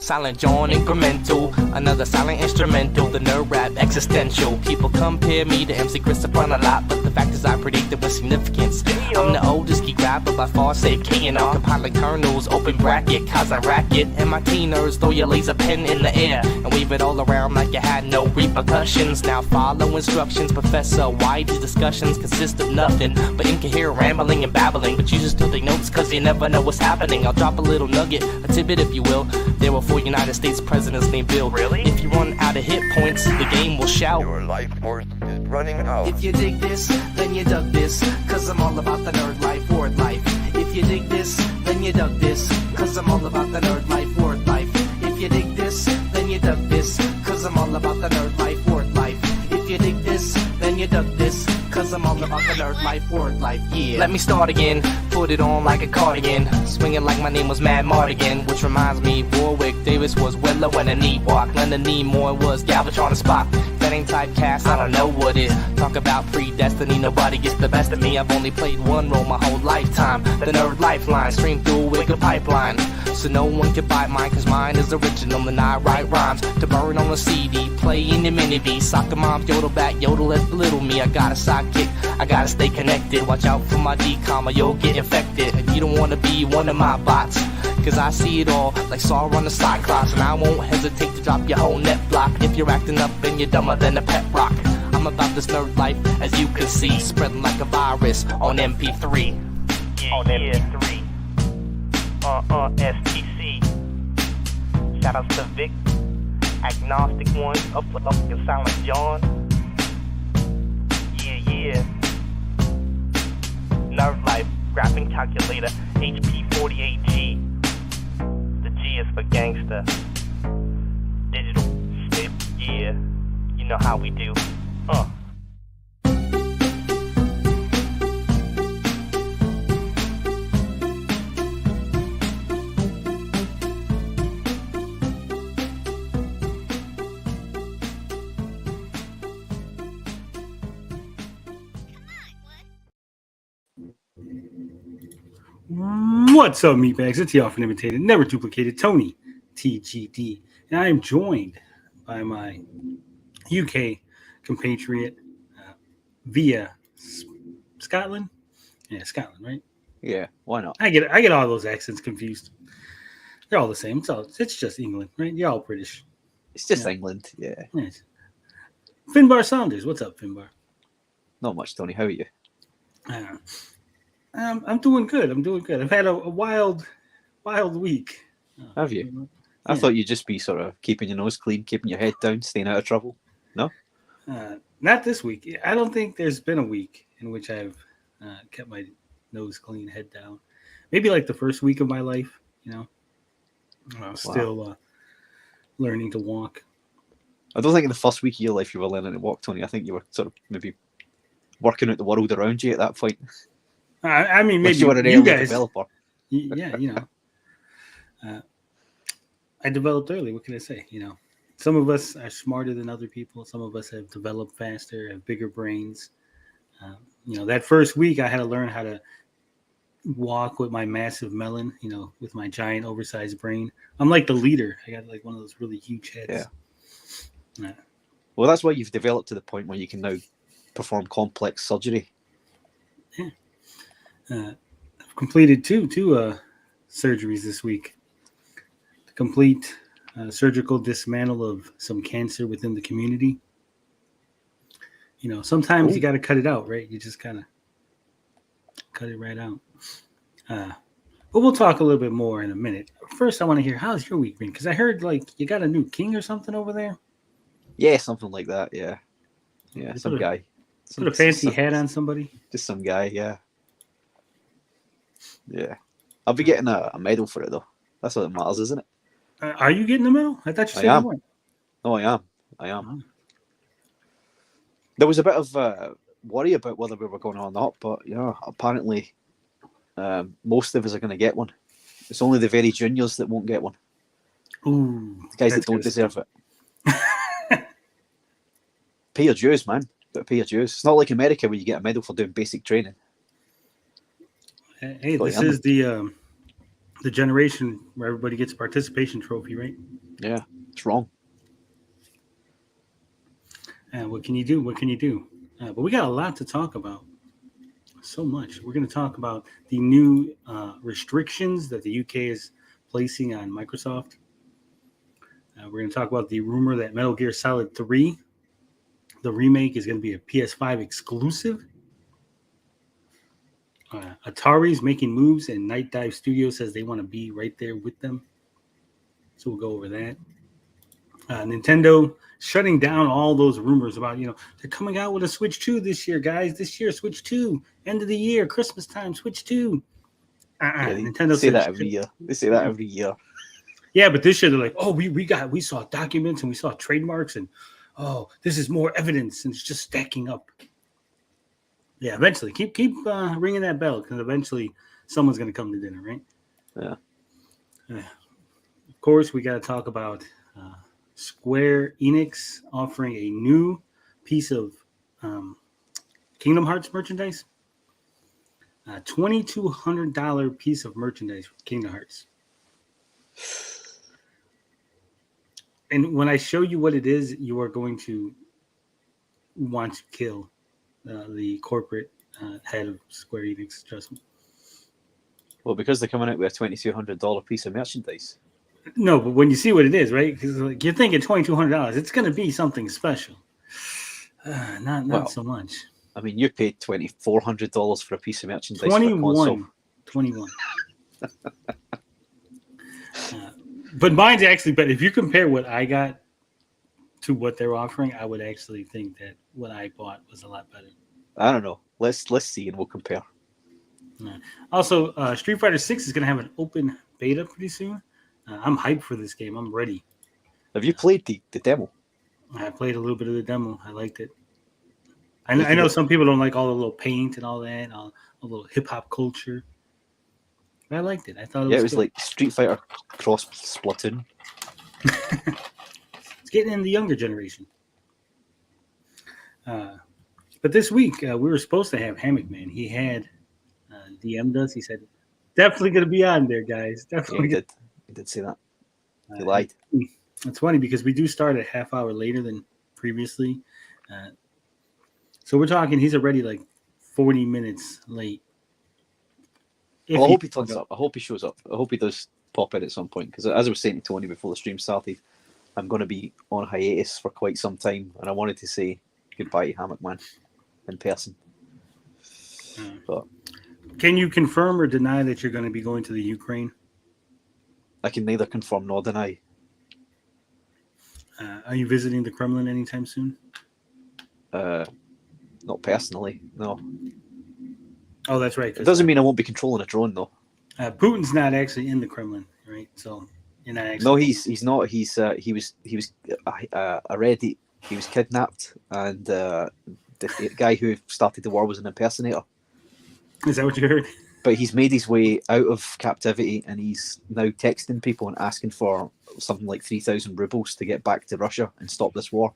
Silent John incremental, another silent instrumental, the nerd rap existential. People compare me to MC Christopher a lot, but the fact is I predicted with significance. I'm the oldest geek rapper by far, say K&R, compiling kernels, open bracket, cause I rack it. MIT nerds throw your laser pen in the air and wave it all around like you had no repercussions. Now follow instructions, Professor. Why these discussions consist of nothing but incoherent rambling and babbling, but you just still take notes cause you never know what's happening. I'll drop a little nugget, a tidbit if you will. There were 4 United States presidents named Bill. Really? If you run out of hit points, the game will shout. Your life force is running out. If you dig this, then you dug this, cause I'm all about the nerd life, word life. If you dig this, then you dug this, cause I'm all about the nerd life, word life. If you dig this, then you dug this, cause I'm all about the nerd life, word life. If you dig this, then you dug this, cause I'm all about the nerd life, word life, yeah. Let me start again, put it on like a cardigan, swinging like my name was Mad Mardigan, which reminds me, Warwick Davis was Willow and a knee walk, Leonard Nimoy was Galvatron and Spock. That ain't typecast, I don't know what it. Talk about predestiny, nobody gets the best of me. I've only played one role my whole lifetime, the nerd lifeline, stream through a wicked pipeline. So no one can buy mine, cause mine is original and I write rhymes to burn on a CD, play in the mini-B. Soccer moms yodel back, yodel at little me. I got a sidekick, I gotta stay connected. Watch out for my decom or you'll get infected. And you don't wanna be one of my bots, cause I see it all like Sauron the Cyclops. And I won't hesitate to drop your whole net block if you're acting up and you're dumber than a pet rock. I'm about this nerd life, as you can see, spreading like a virus on MP3. On MP3. STC. Shoutouts to Vic, Agnostic One, up with fucking Silent John. Yeah. Nerd Life, graphing calculator, HP48G. The G is for gangster. Digital snip, yeah. You know how we do. What's up, meatbags? It's the often imitated, never duplicated Tony TGD, and I am joined by my UK compatriot via Scotland. Yeah, Scotland, right? Yeah, why not? I get all those accents confused. They're all the same. It's just England, right? You're all British. It's just England, yeah. Yes. Finbar Saunders, what's up, Finbar? Not much, Tony. How are you? I'm doing good. I've had a wild week. Have you? I thought you'd just be sort of keeping your nose clean, keeping your head down, staying out of trouble. No? Not this week. I don't think there's been a week in which I've kept my nose clean, head down. Maybe like the first week of my life, still learning to walk. I don't think in the first week of your life you were learning to walk, Tony. I think you were sort of maybe working out the world around you at that point. I mean, maybe you were an you early guys. developer. Yeah, I developed early. What can I say? Some of us are smarter than other people. Some of us have developed faster, have bigger brains. That first week I had to learn how to walk with my massive melon, with my giant oversized brain. I'm like the leader. I got like one of those really huge heads. Yeah. Well, that's why you've developed to the point where you can now perform complex surgery. Yeah. I've completed two surgeries this week. To complete surgical dismantle of some cancer within the community. Sometimes you got to cut it out, right? You just kind of cut it right out. But we'll talk a little bit more in a minute. First, I want to hear, how's your week been? Because I heard like you got a new king or something over there. Yeah, something like that. Yeah, some guy. Put a fancy hat on somebody. Just some guy. Yeah. I'll be getting a medal for it though. That's what matters, isn't it? Are you getting a medal? I thought you said you weren't. No, I am. There was a bit of worry about whether we were going or not, but apparently most of us are going to get one. It's only the very juniors that won't get one. Ooh, the guys that don't deserve it. Pay your dues, man. But pay your dues. It's not like America where you get a medal for doing basic training. Hey, this is the the generation where everybody gets a participation trophy, right? Yeah, it's wrong. What can you do? What can you do? But we got a lot to talk about. So much. We're going to talk about the new restrictions that the UK is placing on Microsoft. We're going to talk about the rumor that Metal Gear Solid 3, the remake, is going to be a PS5 exclusive. Atari's making moves, and Night Dive Studios says they want to be right there with them. So we'll go over that. Nintendo shutting down all those rumors about, they're coming out with a Switch 2 this year, guys. This year, Switch 2. End of the year, Christmas time, Switch 2. Yeah, Nintendo say that every year. They say that every year. Yeah, but this year they're like, oh, we saw documents and we saw trademarks, and oh, this is more evidence, and it's just stacking up. Yeah, eventually, keep ringing that bell, because eventually someone's going to come to dinner, right? Yeah. Of course, we got to talk about Square Enix offering a new piece of Kingdom Hearts merchandise. A $2,200 piece of merchandise for Kingdom Hearts. And when I show you what it is, you are going to want to kill the corporate head of Square Enix. Trust me. Well, because they're coming out with a $2,200 piece of merchandise. No, but when you see what it is, right? Because you're thinking $2,200, it's going to be something special. Not so much. I mean, you paid $2,400 for a piece of merchandise. 21. But mine's actually better. If you compare what I got to what they're offering, I would actually think that what I bought was a lot better. I don't know. Let's see, and we'll compare. Also, Street Fighter 6 is going to have an open beta pretty soon. I'm hyped for this game. I'm ready. Have you played the demo? I played a little bit of the demo. I liked it. I know some people don't like all the little paint and all that, all the little hip hop culture. But I liked it. I thought it was like Street Fighter cross Splatoon. It's getting in the younger generation. But this week, we were supposed to have Hammock Man. He had DM'd us. He said, definitely going to be on there, guys. Definitely. Yeah, he did say that. He lied. It's funny because we do start a half hour later than previously. So we're talking, he's already like 40 minutes late. Well, I hope he turns up. I hope he shows up. I hope he does pop in at some point. Because as I was saying to Tony before the stream started, I'm going to be on hiatus for quite some time. And I wanted to say goodbye to Hammock Man in person. But can you confirm or deny that you're going to be going to the Ukraine? I can neither confirm nor deny. Are you visiting the Kremlin anytime soon? Not personally, no. Oh, that's right. It doesn't mean I won't be controlling a drone, though. Putin's not actually in the Kremlin, right? So you're not actually. No, he's not. He was. I read he was kidnapped, and the guy who started the war was an impersonator. Is that what you heard? But he's made his way out of captivity, and he's now texting people and asking for something like 3,000 rubles to get back to Russia and stop this war.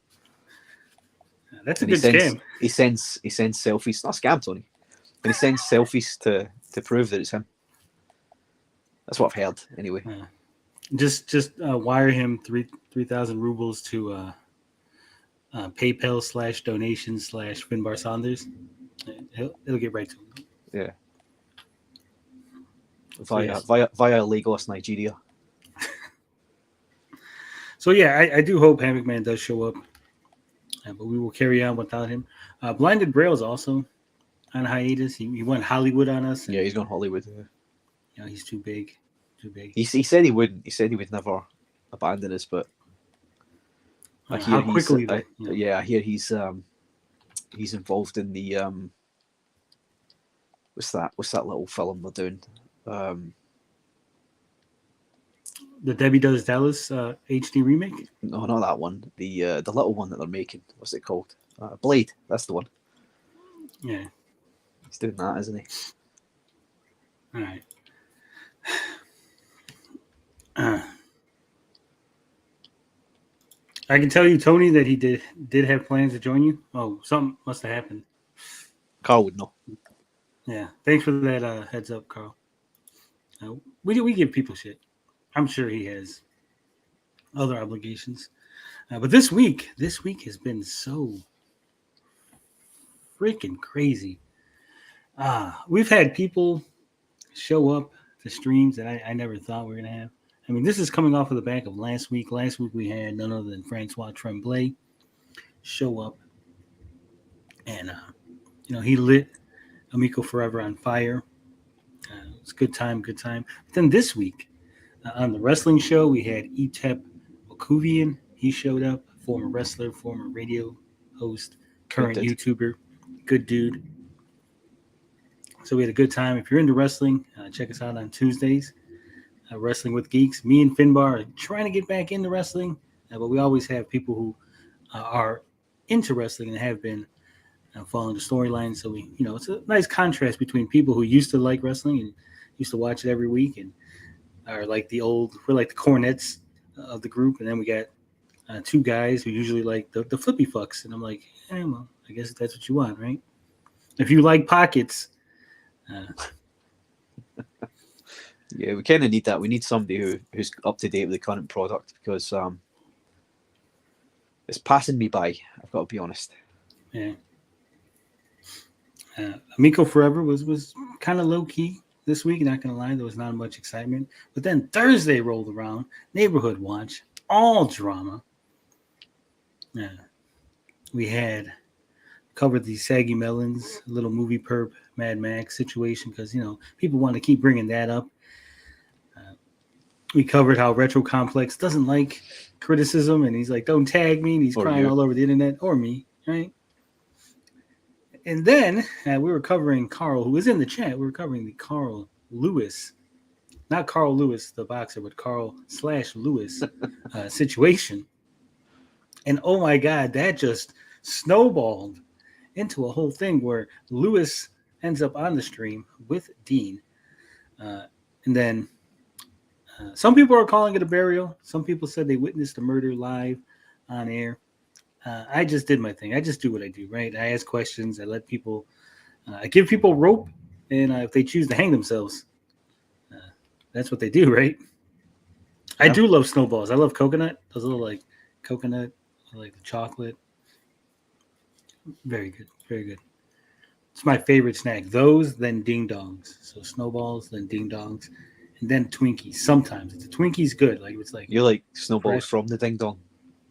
That's a good scam. He sends selfies. It's not a scam, Tony. And he sends selfies to prove that it's him. That's what I've heard, anyway. Just wire him 3,000 rubles to PayPal /donation /Finbar Saunders. It'll get right to him. Yeah. Via Lagos, Nigeria. So yeah, I do hope Hammock Man does show up, but we will carry on without him. Blinded Braille's also on hiatus. He went Hollywood on us. Yeah, he's gone Hollywood. He's too big. He said he wouldn't. He said he would never abandon us, but I hear how quickly? I hear he's involved in the what's that little film they're doing? The Debbie Does Dallas HD remake? No, not that one. The little one that they're making. What's it called? Blade. That's the one. Yeah. He's doing that, isn't he? All right. I can tell you, Tony, that he did have plans to join you. Oh, something must have happened. Carl would know. Yeah. Thanks for that heads up, Carl. We give people shit. I'm sure he has other obligations. But this week has been so freaking crazy. We've had people show up to streams that I never thought we were gonna have. I mean, this is coming off of the back of last week. Last week we had none other than Francois Tremblay show up, and he lit Amico Forever on fire. It's good time. But then this week on the wrestling show we had Etep Okuvian. He showed up, former wrestler, former radio host, current YouTuber, good dude. So we had a good time. If you're into wrestling, check us out on Tuesdays. Wrestling with Geeks. Me and Finbar are trying to get back into wrestling, but we always have people who are into wrestling and have been following the storyline. So it's a nice contrast between people who used to like wrestling and used to watch it every week and are like we're like the cornets of the group, and then we got two guys who usually like the flippy fucks, and I'm like, well, I guess that's what you want, right? If you like pockets. Yeah, we kind of need that. We need somebody who's up to date with the current product because it's passing me by. I've got to be honest. Yeah. Amico Forever was kind of low key this week. Not gonna lie, there was not much excitement. But then Thursday rolled around, Neighborhood Watch, all drama. We had covered the Saggy Melons, little movie perp, Mad Max situation because people want to keep bringing that up. We covered how Retro Complex doesn't like criticism, and he's like, "Don't tag me," and he's crying all over the internet, or me, right? And then we were covering Carl, who was in the chat. We were covering the Carl Lewis, not Carl Lewis, the boxer, but Carl/Lewis situation. And oh my God, that just snowballed into a whole thing where Lewis ends up on the stream with Dean. And then some people are calling it a burial. Some people said they witnessed a murder live on air. I just did my thing. I just do what I do, right? I ask questions. I let people, I give people rope. And if they choose to hang themselves, that's what they do, right? Yeah. I do love snowballs. I love coconut. Those little like coconut, like the chocolate. Very good. Very good. It's my favorite snack. Those, then ding dongs. So snowballs, then ding dongs, and then Twinkies. Sometimes it's a Twinkie's good. Like it's like you like snowballs from the ding dong,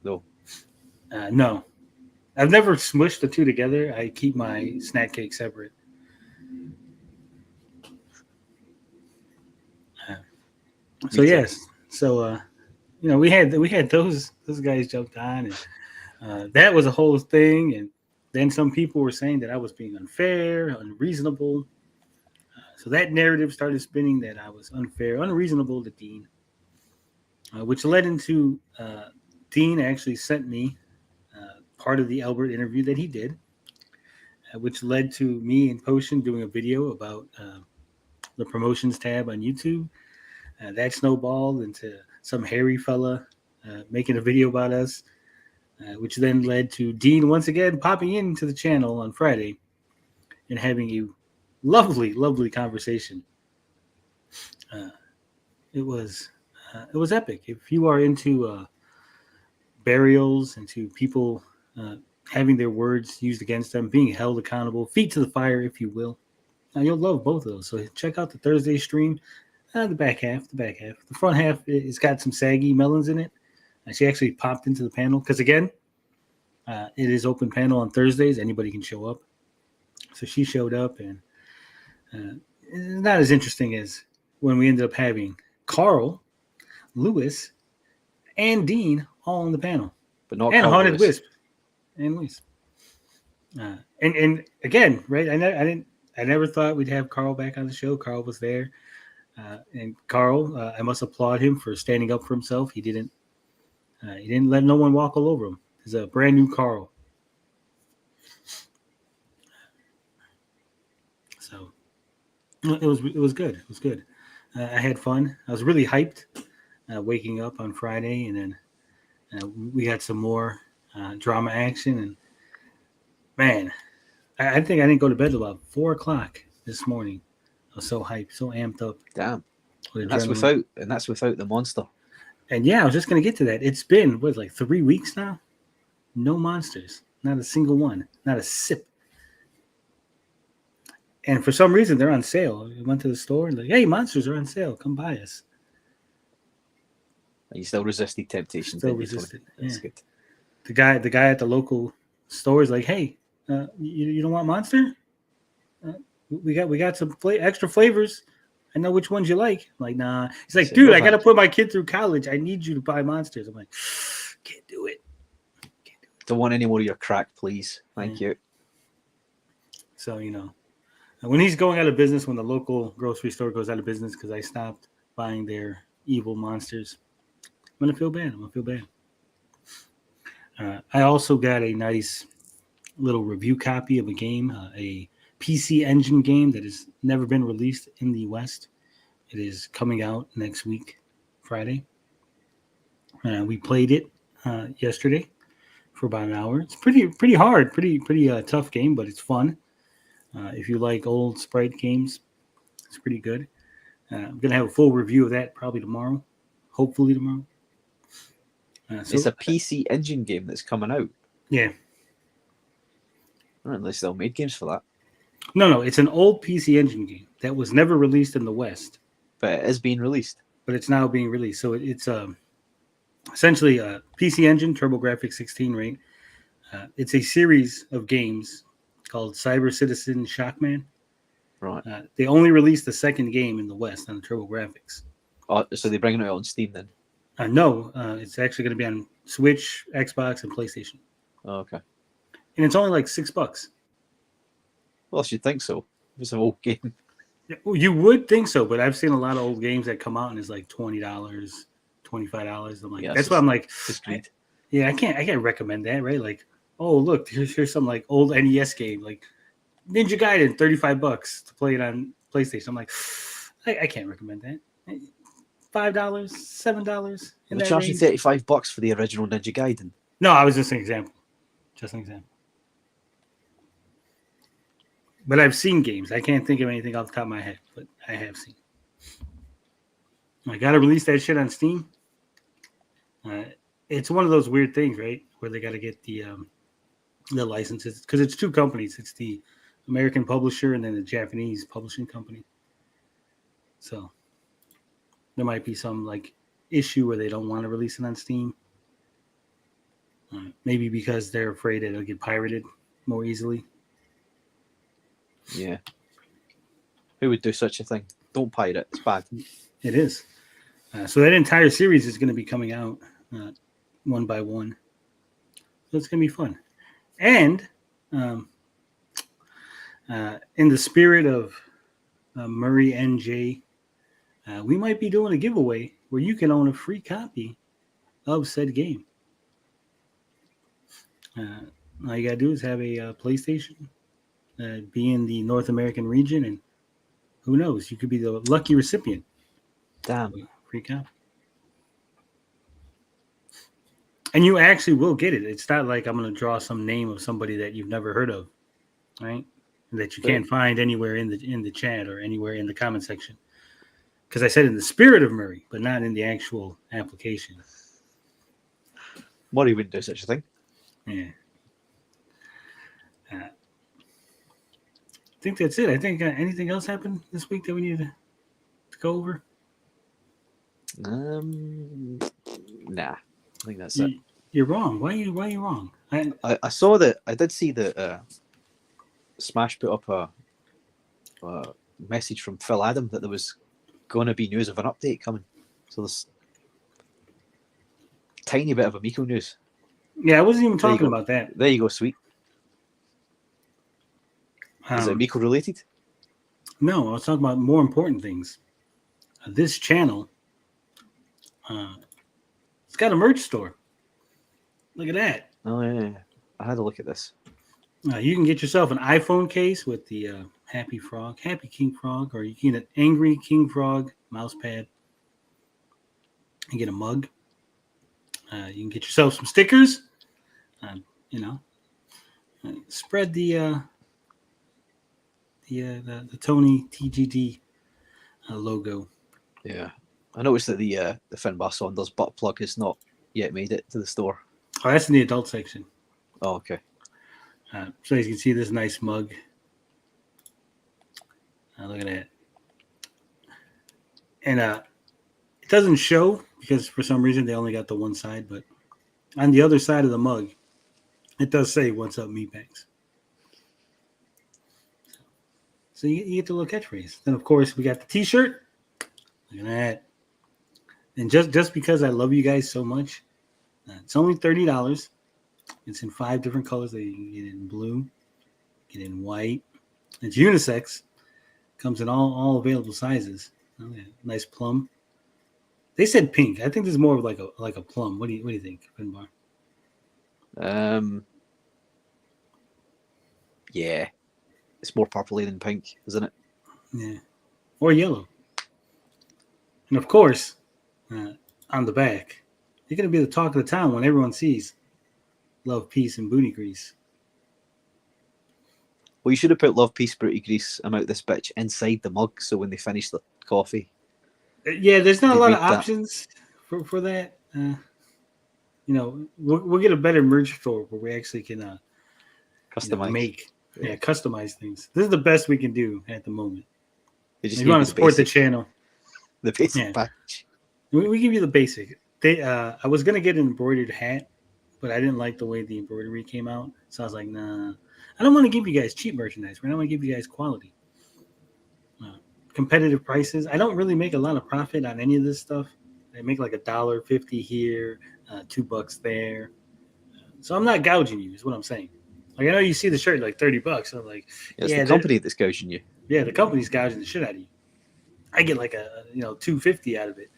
though. No, I've never smushed the two together. I keep my snack cake separate. So yes, so we had those guys jumped on, and that was a whole thing. And then some people were saying that I was being unfair, unreasonable. So that narrative started spinning that I was unfair, unreasonable to Dean, which led into Dean actually sent me part of the Albert interview that he did, which led to me and Potion doing a video about the promotions tab on YouTube. That snowballed into some hairy fella making a video about us, which then led to Dean once again popping into the channel on Friday and having a lovely, lovely conversation. It was epic. If you are into burials, into people having their words used against them, being held accountable, feet to the fire, if you will, you'll love both of those. So check out the Thursday stream. The back half. The front half, it's got some Saggy Melons in it. She actually popped into the panel because, again, it is open panel on Thursdays. Anybody can show up. So she showed up, and it's not as interesting as when we ended up having Carl, Lewis, and Dean all on the panel. But not and Carl Haunted Lewis. Wisp. And Lewis. And again, right, I never thought we'd have Carl back on the show. Carl was there. And Carl, I must applaud him for standing up for himself. He didn't let no one walk all over him. He's a brand new Carl. So it was good. It was good. I had fun. I was really hyped waking up on Friday, and then we had some more drama action. And man, I think I didn't go to bed till about 4:00 this morning. I was so hyped, so amped up. Damn. with And that's without the monster. And yeah, I was just gonna get to that. It's been like 3 weeks now. No monsters, not a single one, not a sip. And for some reason, they're on sale. I went to the store and like, hey, monsters are on sale. Come buy us. And you still resisted temptation. Still didn't you, Tony? resisted. That's Yeah. good. The guy at the local store is like, hey, you don't want Monster? We got some extra flavors. I know which ones you like. I'm like, nah. He's like, dude, I gotta put my kid through college. I need you to buy Monsters. I'm like, can't do it. Don't want any more of your crack, please. Thank you. So when he's going out of business, when the local grocery store goes out of business because I stopped buying their evil monsters, I'm gonna feel bad. I also got a nice little review copy of a game, a PC Engine game that has never been released in the West. It is coming out next week, Friday. We played it yesterday for about an hour. It's pretty hard, pretty tough game, but it's fun. If you like old sprite games, it's pretty good. I'm gonna have a full review of that probably tomorrow, hopefully tomorrow. It's a PC Engine game that's coming out. Yeah. They still made games for that. No, it's an old PC Engine game that was never released in the West, but it is being released. But it's now being released, so it's essentially a PC Engine TurboGrafx 16 rate. It's a series of games called Cyber Citizen Shockman. Right. They only released the second game in the West on the TurboGrafx. Oh, so they're bringing it out on Steam then? No, it's actually going to be on Switch, Xbox, and PlayStation. Oh, okay. And it's only like $6. Well, I should think so. It's an old game. Yeah, well, you would think so, but I've seen a lot of old games that come out and it's like $20, $25. I'm like, that's why I'm like, I can't recommend that, right? Like, oh look, here's some like old NES game, like Ninja Gaiden, $35 to play it on PlayStation. I'm like, I can't recommend that. $5, $7. They're charging $35 for the original Ninja Gaiden. No, I was just an example. But I've seen games. I can't think of anything off the top of my head, but I have seen. I got to release that shit on Steam. It's one of those weird things, right? Where they got to get the licenses because it's two companies. It's the American publisher and then the Japanese publishing company. So there might be some like issue where they don't want to release it on Steam. Maybe because they're afraid it'll get pirated more easily. Yeah. Who would do such a thing? Don't pirate it. It's bad. It is. So that entire series is going to be coming out one by one. So it's going to be fun. And in the spirit of Murray NJ, we might be doing a giveaway where you can own a free copy of said game. All you got to do is have a PlayStation, be in the North American region, and who knows, you could be the lucky recipient. Damn. Free copy. And you actually will get it. It's not like I'm going to draw some name of somebody that you've never heard of, right? That you can't find anywhere in the chat or anywhere in the comment section. Because I said in the spirit of Murray, but not in the actual application. Murray wouldn't do such a thing. Yeah. I think that's it. I think anything else happened this week that we need to go over? Nah. I think that's it. You're wrong. Why are you wrong? I saw that. I did see that Smash put up a message from Phil Adam that there was going to be news of an update coming. So there's tiny bit of Amico news. Yeah, I wasn't even talking about that. There you go, sweet. Is it Amico related? No, I was talking about more important things. This channel, it's got a merch store. Look at that. Oh, yeah. I had a look at this. You can get yourself an iPhone case with the Happy King Frog, or you can get an Angry King Frog mouse pad and get a mug. You can get yourself some stickers. Spread the Tony TGD logo. Yeah, I noticed that the Finbar Saunders butt plug has not yet made it to the store. Oh, that's in the adult section. Oh, okay. So as you can see, this nice mug. Look at that. And it doesn't show because for some reason they only got the one side, but on the other side of the mug, it does say "What's up, Meatbags." So you get the little catchphrase. Then of course we got the T-shirt. Look at that. And just because I love you guys so much, it's only $30. It's in 5 different colors that you can get in blue, get in white. It's unisex. Comes in all available sizes. Oh, yeah. Nice plum. They said pink. I think this is more of like a plum. What do you think, Finbar? Yeah, it's more purpley than pink, isn't it? Yeah, or yellow. And of course, on the back, you're gonna be the talk of the town when everyone sees love, peace, and booty grease. Well, you should have put love, peace, booty grease, I'm out this bitch inside the mug, so when they finish the coffee. Yeah, there's not They a lot of read that. options for that. We'll get a better merch store where we actually can Customize. customize things. This is the best we can do at the moment. They If just you gave want you to support the basic, channel, the basic Yeah. package. we give you the basic. I was gonna get an embroidered hat, but I didn't like the way the embroidery came out, so I was like, nah. I don't want to give you guys cheap merchandise. I want to give you guys quality, competitive prices. I don't really make a lot of profit on any of this stuff. I make like $1.50 here, $2 there. So I'm not gouging you, is what I'm saying. Like I know you see the shirt like $30. I'm like, It's yeah, the company that's gouging you. Yeah, the company's gouging the shit out of you. I get like a $2.50 out of it.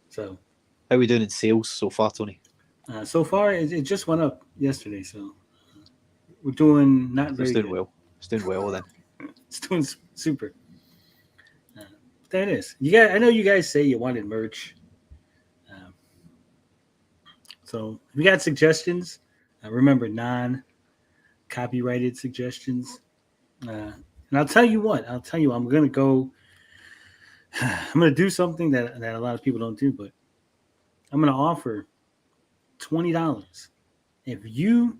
So How are we doing in sales so far, Tony? so far it just went up yesterday, so we're doing not It's very doing good. well. It's doing well then. It's doing super. That is. I know you guys say you wanted merch. So if you got suggestions, remember non-copyrighted suggestions. And I'll tell you what. I'm gonna go. I'm gonna do something that a lot of people don't do, but I'm gonna offer $20 if you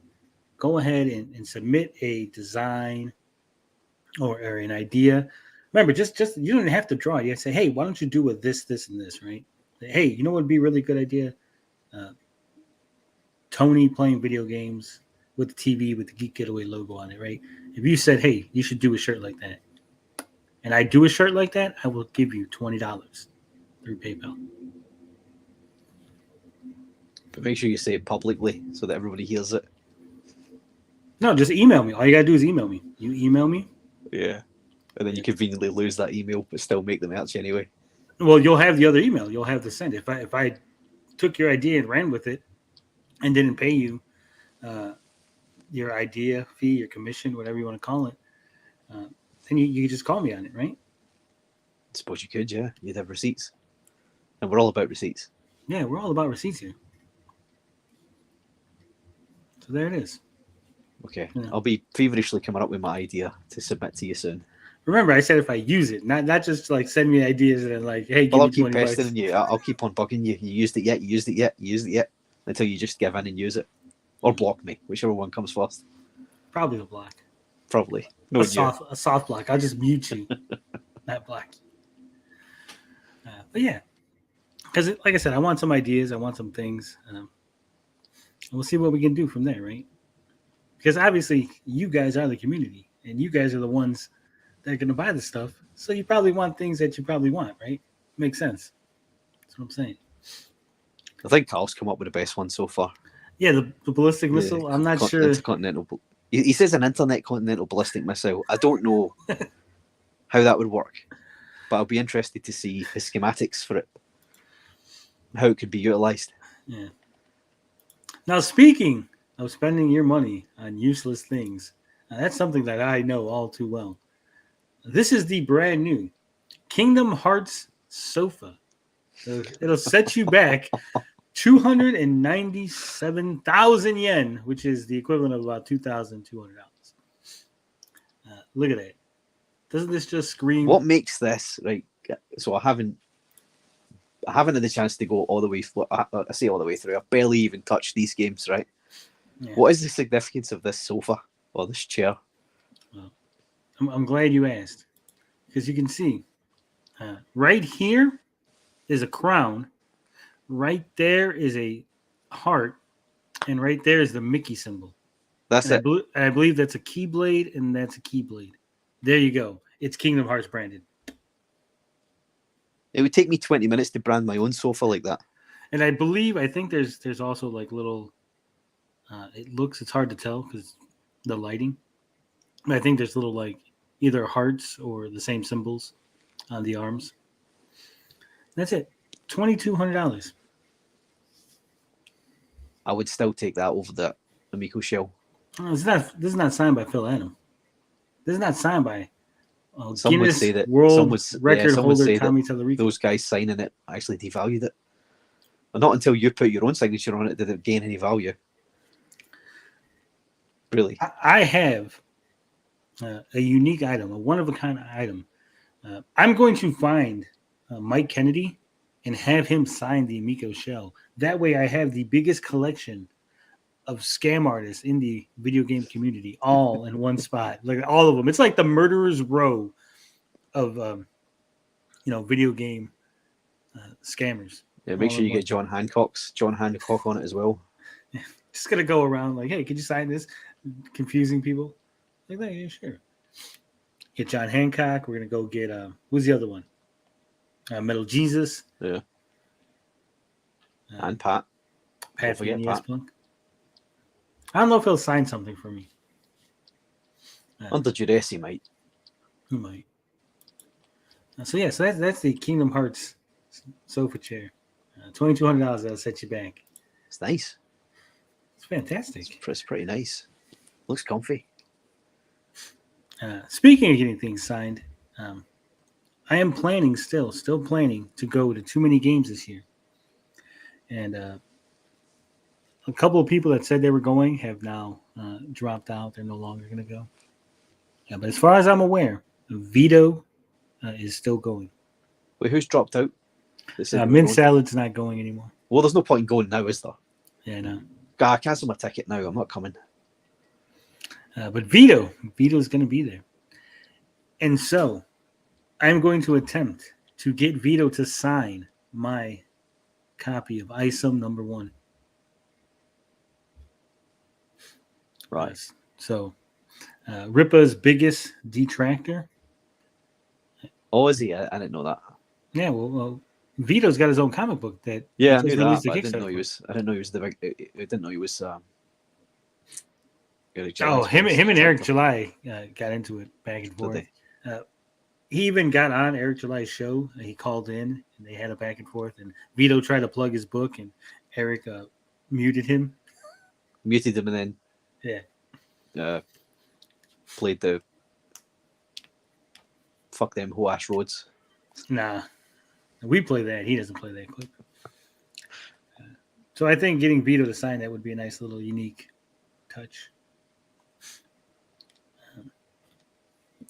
go ahead and submit a design or an idea. Remember, just you don't have to draw it. You say, hey, why don't you do with this, and this, right? Hey, you know what would be a really good idea? Tony playing video games with the TV with the Geek Getaway logo on it, right? If you said, hey, you should do a shirt like that, and I do a shirt like that, I will give you $20 through PayPal. But make sure you say it publicly so that everybody hears it. No, just email me. All you gotta do is email me. You email me. Yeah. And then you conveniently lose that email, but still make the merch anyway. Well, you'll have the other email. You'll have the send. If I took your idea and ran with it and didn't pay you your idea fee, your commission, whatever you want to call it, then you just call me on it, right? I suppose you could, yeah. You'd have receipts. And we're all about receipts. Yeah, we're all about receipts here. So there it is. Okay. Yeah. I'll be feverishly coming up with my idea to submit to you soon. Remember, I said if I use it, not just like send me ideas and then like, hey, give Well, I'll me keep $20. pestering you. I'll keep on bugging you. You used it yet? You used it yet? You used it yet? Until you just give in and use it. Or block me, whichever one comes first. Probably the block. Probably. No, A soft block. I'll just mute you, not block you. But yeah, because like I said, I want some ideas. I want some things. And we'll see what we can do from there, right? Because obviously you guys are the community and you guys are the ones that are going to buy the stuff. So you probably want things that you probably want, right? Makes sense. That's what I'm saying. I think Carl's come up with the best one so far. Yeah, the ballistic missile. I'm not sure. Intercontinental. He says an intercontinental ballistic missile. I don't know how that would work, but I'll be interested to see the schematics for it, how it could be utilized. Yeah. Now, speaking of spending your money on useless things, that's something that I know all too well. This is the brand new Kingdom Hearts sofa. So it'll set you back 297,000 yen, which is the equivalent of about $2,200. Look at that. Doesn't this just scream? What makes this right? So I haven't had the chance to go all the way. I say all the way through. I've barely even touched these games. Right. Yeah. What is the significance of this sofa or this chair? Well, I'm glad you asked, because you can see right here is a crown, right there is a heart, and right there is the Mickey symbol. That's and it. I believe that's a keyblade, and that's a keyblade. There you go. It's Kingdom Hearts branded. It would take me 20 minutes to brand my own sofa like that. And I think there's also like little. It's hard to tell because the lighting. But I think there's little like either hearts or the same symbols on the arms. That's it. $2,200. I would still take that over the Amico shell. This is not signed by Phil Adam. This is not signed by Some would Guinness say that World Record holder Tommy that Tallarico. those guys signing it actually devalued it. And not until you put your own signature on it did it gain any value. Really? I have a unique item, a one-of-a-kind item. I'm going to find Mike Kennedy and have him sign the Amico shell. That way I have the biggest collection of scam artists in the video game community all in one spot. Like all of them. It's like the murderer's row of video game scammers. Yeah, make All sure in you one. get John Hancock on it as well. Just gonna go around like, hey, could you sign this? Confusing people. Like that, yeah, sure. Get John Hancock. We're gonna go get who's the other one? Metal Jesus. Yeah. And Pat. Pat Don't forget from Pat. Punk. I don't know if he'll sign something for me. Under duress, he might. He might. So that's the Kingdom Hearts sofa chair. $2,200. That'll set you back. It's nice. It's fantastic. It's pretty nice. Looks comfy. Speaking of getting things signed, I am planning still planning to go to too many games this year. And a couple of people that said they were going have now dropped out. They're no longer going to go. Yeah, but as far as I'm aware, Vito is still going. Wait, who's dropped out? Mint Salad's not going anymore. Well, there's no point in going now, is there? Yeah, no. God, I cancel my ticket now. I'm not coming. But Vito's going to be there. And so I'm going to attempt to get Vito to sign my copy of ISOM #1. Right. So Ripa's biggest detractor. Oh, is he? I didn't know that. Yeah, well, Vito's got his own comic book that Yeah, I just knew that. released a But I didn't know Kickstarter he for. was. I didn't know he was the big. I didn't know he was. Oh, him and Eric July got into it back and forth. He even got on Eric July's show. He called in and they had a back and forth. And Vito tried to plug his book, and Eric muted him. Muted him and then played the fuck them Ho Ash Roads. Nah, we play that. He doesn't play that clip. So I think getting Vito to sign that would be a nice little unique touch.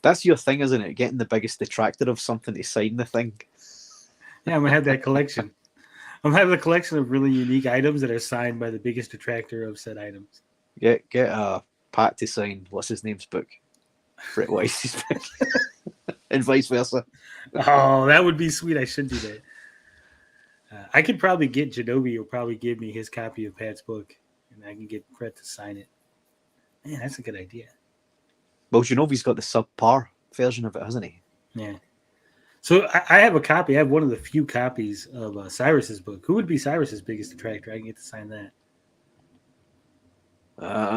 That's your thing, isn't it? Getting the biggest detractor of something to sign the thing. Yeah, I'm gonna have that collection. I'm gonna have a collection of really unique items that are signed by the biggest detractor of said items. Get Pat to sign what's his name's book, Brett Weiss's book, and vice versa. Oh, that would be sweet. I should do that. I could probably get Genobi will probably give me his copy of Pat's book, and I can get Brett to sign it. Man, that's a good idea. Well, Genovi's got the subpar version of it, hasn't he? Yeah. So I have a copy. I have one of the few copies of Cyrus's book. Who would be Cyrus's biggest detractor? I can get to sign that. I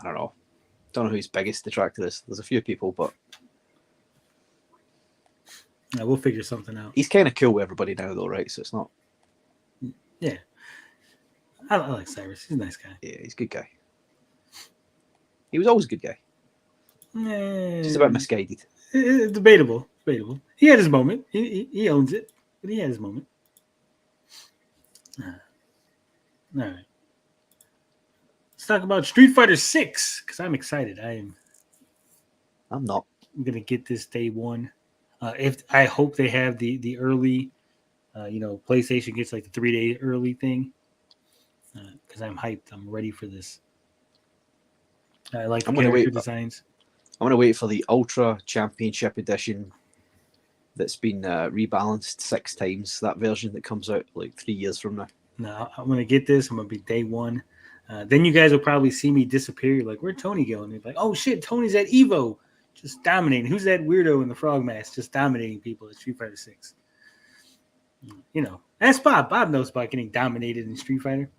don't know. Don't know who his biggest detractor is. There's a few people, but We'll figure something out. he's kind of cool with everybody now, though, right? So it's not. Yeah. I like Cyrus. He's a nice guy. Yeah, he's a good guy. He was always a good guy. Just about misguided. Debatable. He had his moment. He owns it, but he had his moment. All right. Let's talk about Street Fighter 6 because I'm excited. I am I'm not. I'm gonna get this day one. If I hope they have the early, PlayStation gets like the 3 day early thing, because I'm hyped. I'm ready for this. I like the I'm gonna character wait. designs. I'm gonna wait for the Ultra Championship Edition. That's been rebalanced 6 times. That version that comes out like 3 years from now. No, I'm gonna get this. I'm gonna be day one. Then you guys will probably see me disappear. You're like, where'd Tony go? And you're like, oh shit, Tony's at Evo, just dominating. Who's that weirdo in the frog mask, just dominating people at Street Fighter 6? Ask Bob. Bob knows about getting dominated in Street Fighter.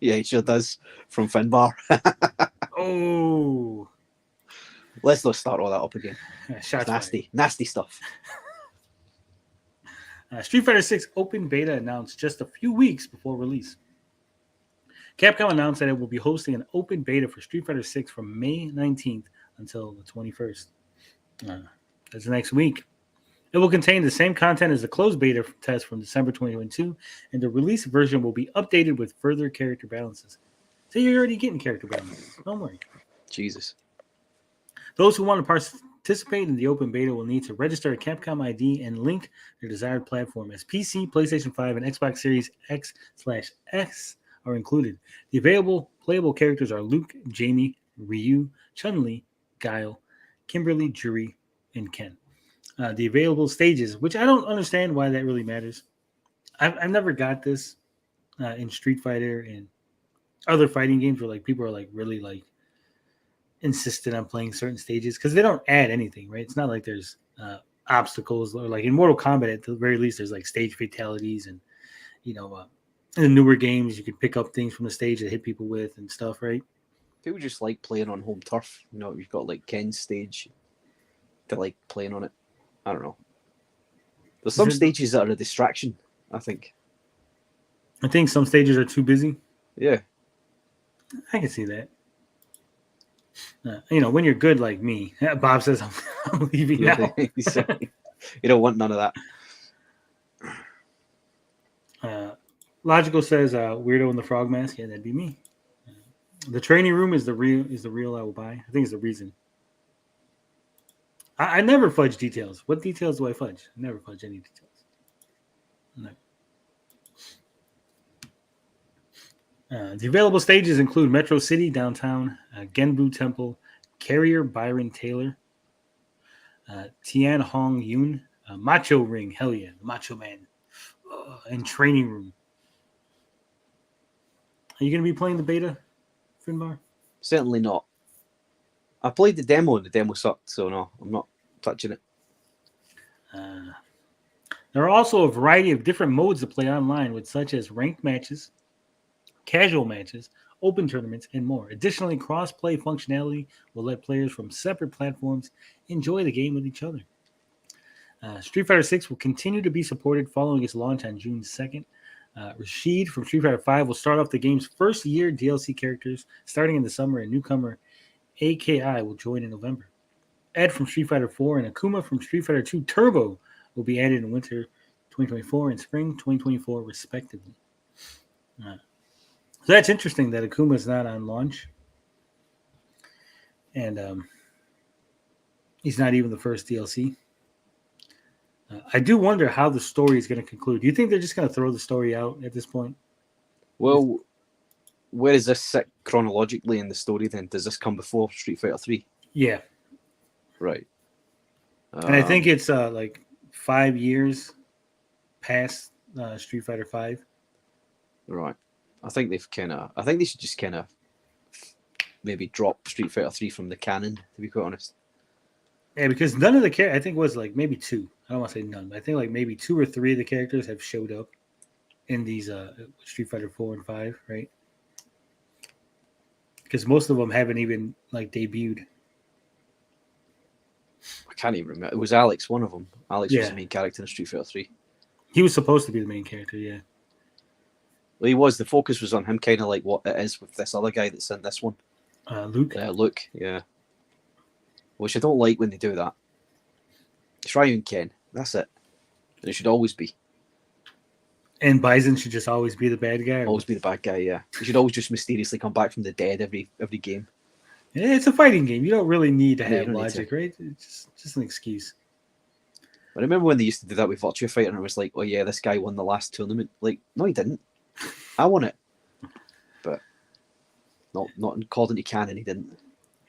Yeah, he sure does. From Finbar. Oh, Let's not start all that up again. shots Nasty, nasty stuff. Street Fighter 6 open beta announced just a few weeks before release. Capcom announced that it will be hosting an open beta for Street Fighter 6 from May 19th until the 21st. That's next week. It will contain the same content as the closed beta test from December 2022, and the release version will be updated with further character balances. So you're already getting character balances. Don't worry. Jesus. Those who want to participate in the open beta will need to register a Capcom ID and link their desired platform, as PC, PlayStation 5, and Xbox Series X/S are included. The available playable characters are Luke, Jamie, Ryu, Chun-Li, Guile, Kimberly, Juri, and Ken. The available stages, which I don't understand why that really matters. I've never got this in Street Fighter and other fighting games where like people are like really like insistent on playing certain stages because they don't add anything, right? It's not like there's obstacles, or like in Mortal Kombat at the very least there's like stage fatalities, and in the newer games you can pick up things from the stage to hit people with and stuff, right? People just like playing on home turf. You've got like Ken's stage. They like playing on it. I don't know. There's some stages that are a distraction, I think. I think some stages are too busy. Yeah. I can see that. When you're good like me, Bob says I'm leaving now. You don't want none of that. Logical says weirdo in the frog mask. Yeah, that'd be me. The training room is the real I will buy. I think it's the reason. I never fudge details. What details do I fudge? I never fudge any details. No. The available stages include Metro City, Downtown, Genbu Temple, Carrier Byron Taylor, Tian Hong Yun, Macho Ring, hell yeah, the Macho Man, and Training Room. Are you going to be playing the beta, Finbar? Certainly not. I played the demo and the demo sucked, so no, I'm not touching it. There are also a variety of different modes to play online, with such as ranked matches, casual matches, open tournaments, and more. Additionally, cross-play functionality will let players from separate platforms enjoy the game with each other. Street Fighter 6 will continue to be supported following its launch on June 2nd. Rashid from Street Fighter 5 will start off the game's first year DLC characters starting in the summer, and newcomer AKI will join in November. Ed from Street Fighter 4 and Akuma from Street Fighter 2 Turbo will be added in winter 2024 and spring 2024, respectively. So that's interesting that Akuma is not on launch. And he's not even the first DLC. I do wonder how the story is going to conclude. Do you think they're just going to throw the story out at this point? Well, where does this sit chronologically in the story then? Does this come before Street Fighter 3? Yeah. Right. And I think it's like 5 years past Street Fighter 5. Right. I think they should just kind of maybe drop Street Fighter 3 from the canon, to be quite honest. Yeah, because none of the characters, I think it was like maybe 2. I don't want to say none, but I think like maybe 2 or 3 of the characters have showed up in these Street Fighter 4 and 5, right? Because most of them haven't even like debuted. I can't even remember. It was Alex, one of them. Alex was the main character in Street Fighter 3. He was supposed to be the main character, yeah. Well, he was. The focus was on him, kind of like what it is with this other guy that's in this one. Luke? Luke, yeah. Which I don't like when they do that. It's Ryu and Ken. That's it. And it should always be. And Bison should just always be the bad guy? Always be the bad guy, yeah. He should always just mysteriously come back from the dead every game. It's a fighting game. You don't really need to Yeah, you have don't need logic, right? It's just an excuse. I remember when they used to do that with Virtua Fighter, and it was like, oh yeah, this guy won the last tournament. Like, no, he didn't. I won it, but not according to canon, he didn't.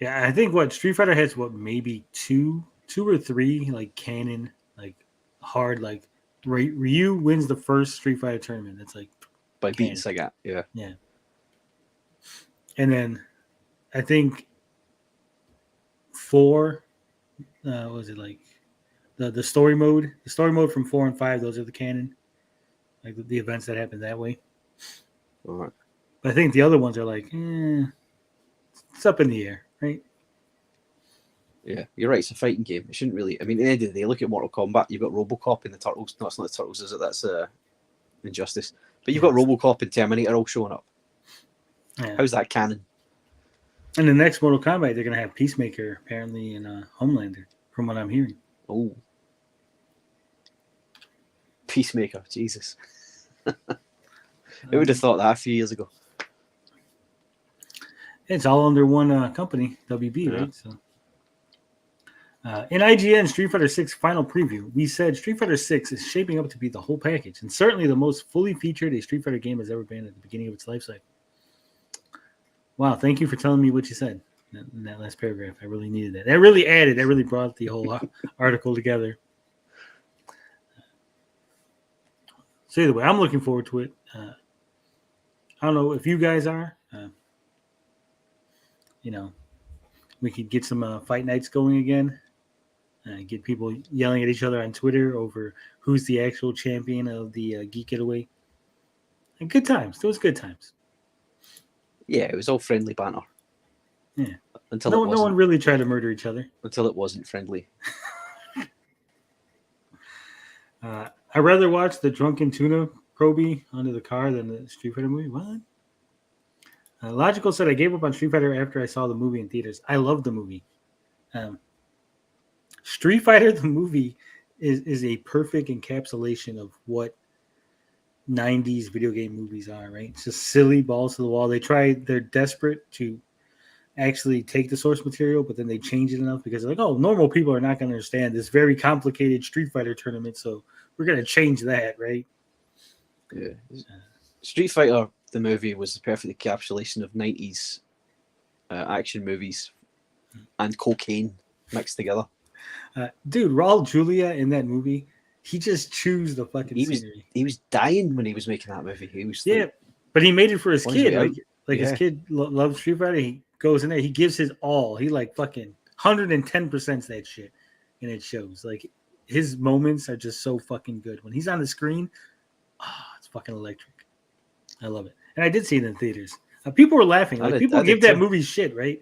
Yeah, I think what Street Fighter has maybe two or three like canon like hard like Ryu wins the first Street Fighter tournament. That's like By beating canon. Sagat, yeah. Yeah. And then I think 4 what was it like the story mode? The story mode from 4 and 5, those are the canon. Like the events that happen that way. All right. But I think the other ones are like, it's up in the air, right? Yeah, you're right. It's a fighting game. It shouldn't really. I mean, at the end of the day, look at Mortal Kombat. You've got RoboCop and the Turtles. No, it's not the Turtles, is it? That's Injustice. But you've got RoboCop and Terminator all showing up. Yeah. How's that canon? And the next Mortal Kombat, they're going to have Peacemaker apparently in Homelander, from what I'm hearing. Oh, Peacemaker, Jesus. Who would have thought that a few years ago? It's all under one company, WB, right? So, in IGN Street Fighter 6 final preview, we said Street Fighter 6 is shaping up to be the whole package, and certainly the most fully featured a Street Fighter game has ever been at the beginning of its life cycle. Wow, thank you for telling me what you said in that last paragraph. I really needed that. That really brought the whole article together. So either way, I'm looking forward to it. I don't know if you guys are. We could get some fight nights going again. Get people yelling at each other on Twitter over who's the actual champion of the Geek Getaway. And good times. Those good times. Yeah, it was all friendly banter. Yeah. Until no one really tried to murder each other. Until it wasn't friendly. I'd rather watch the drunken tuna Proby under the car than the Street Fighter movie. What? Logical said, I gave up on Street Fighter after I saw the movie in theaters. I love the movie. Street Fighter, the movie, is a perfect encapsulation of what 90s video game movies are, right? It's just silly balls to the wall. They're desperate to actually take the source material, but then they change it enough because they're like, oh, normal people are not going to understand this very complicated Street Fighter tournament, so we're going to change that, right? Yeah. Street Fighter, the movie, was the perfect encapsulation of 90s action movies and cocaine mixed together. Dude, Raul Julia in that movie, he just chews the fucking scenery. He was dying when he was making that movie. He was but he made it for his kid. His Yeah. kid loves Street Fighter. He goes in there, he gives his all. He like fucking 110% that shit, and it shows. Like his moments are just so fucking good when he's on the screen. It's fucking electric. I love it, and I did see it in theaters. People were laughing. Like people give that movie shit, right?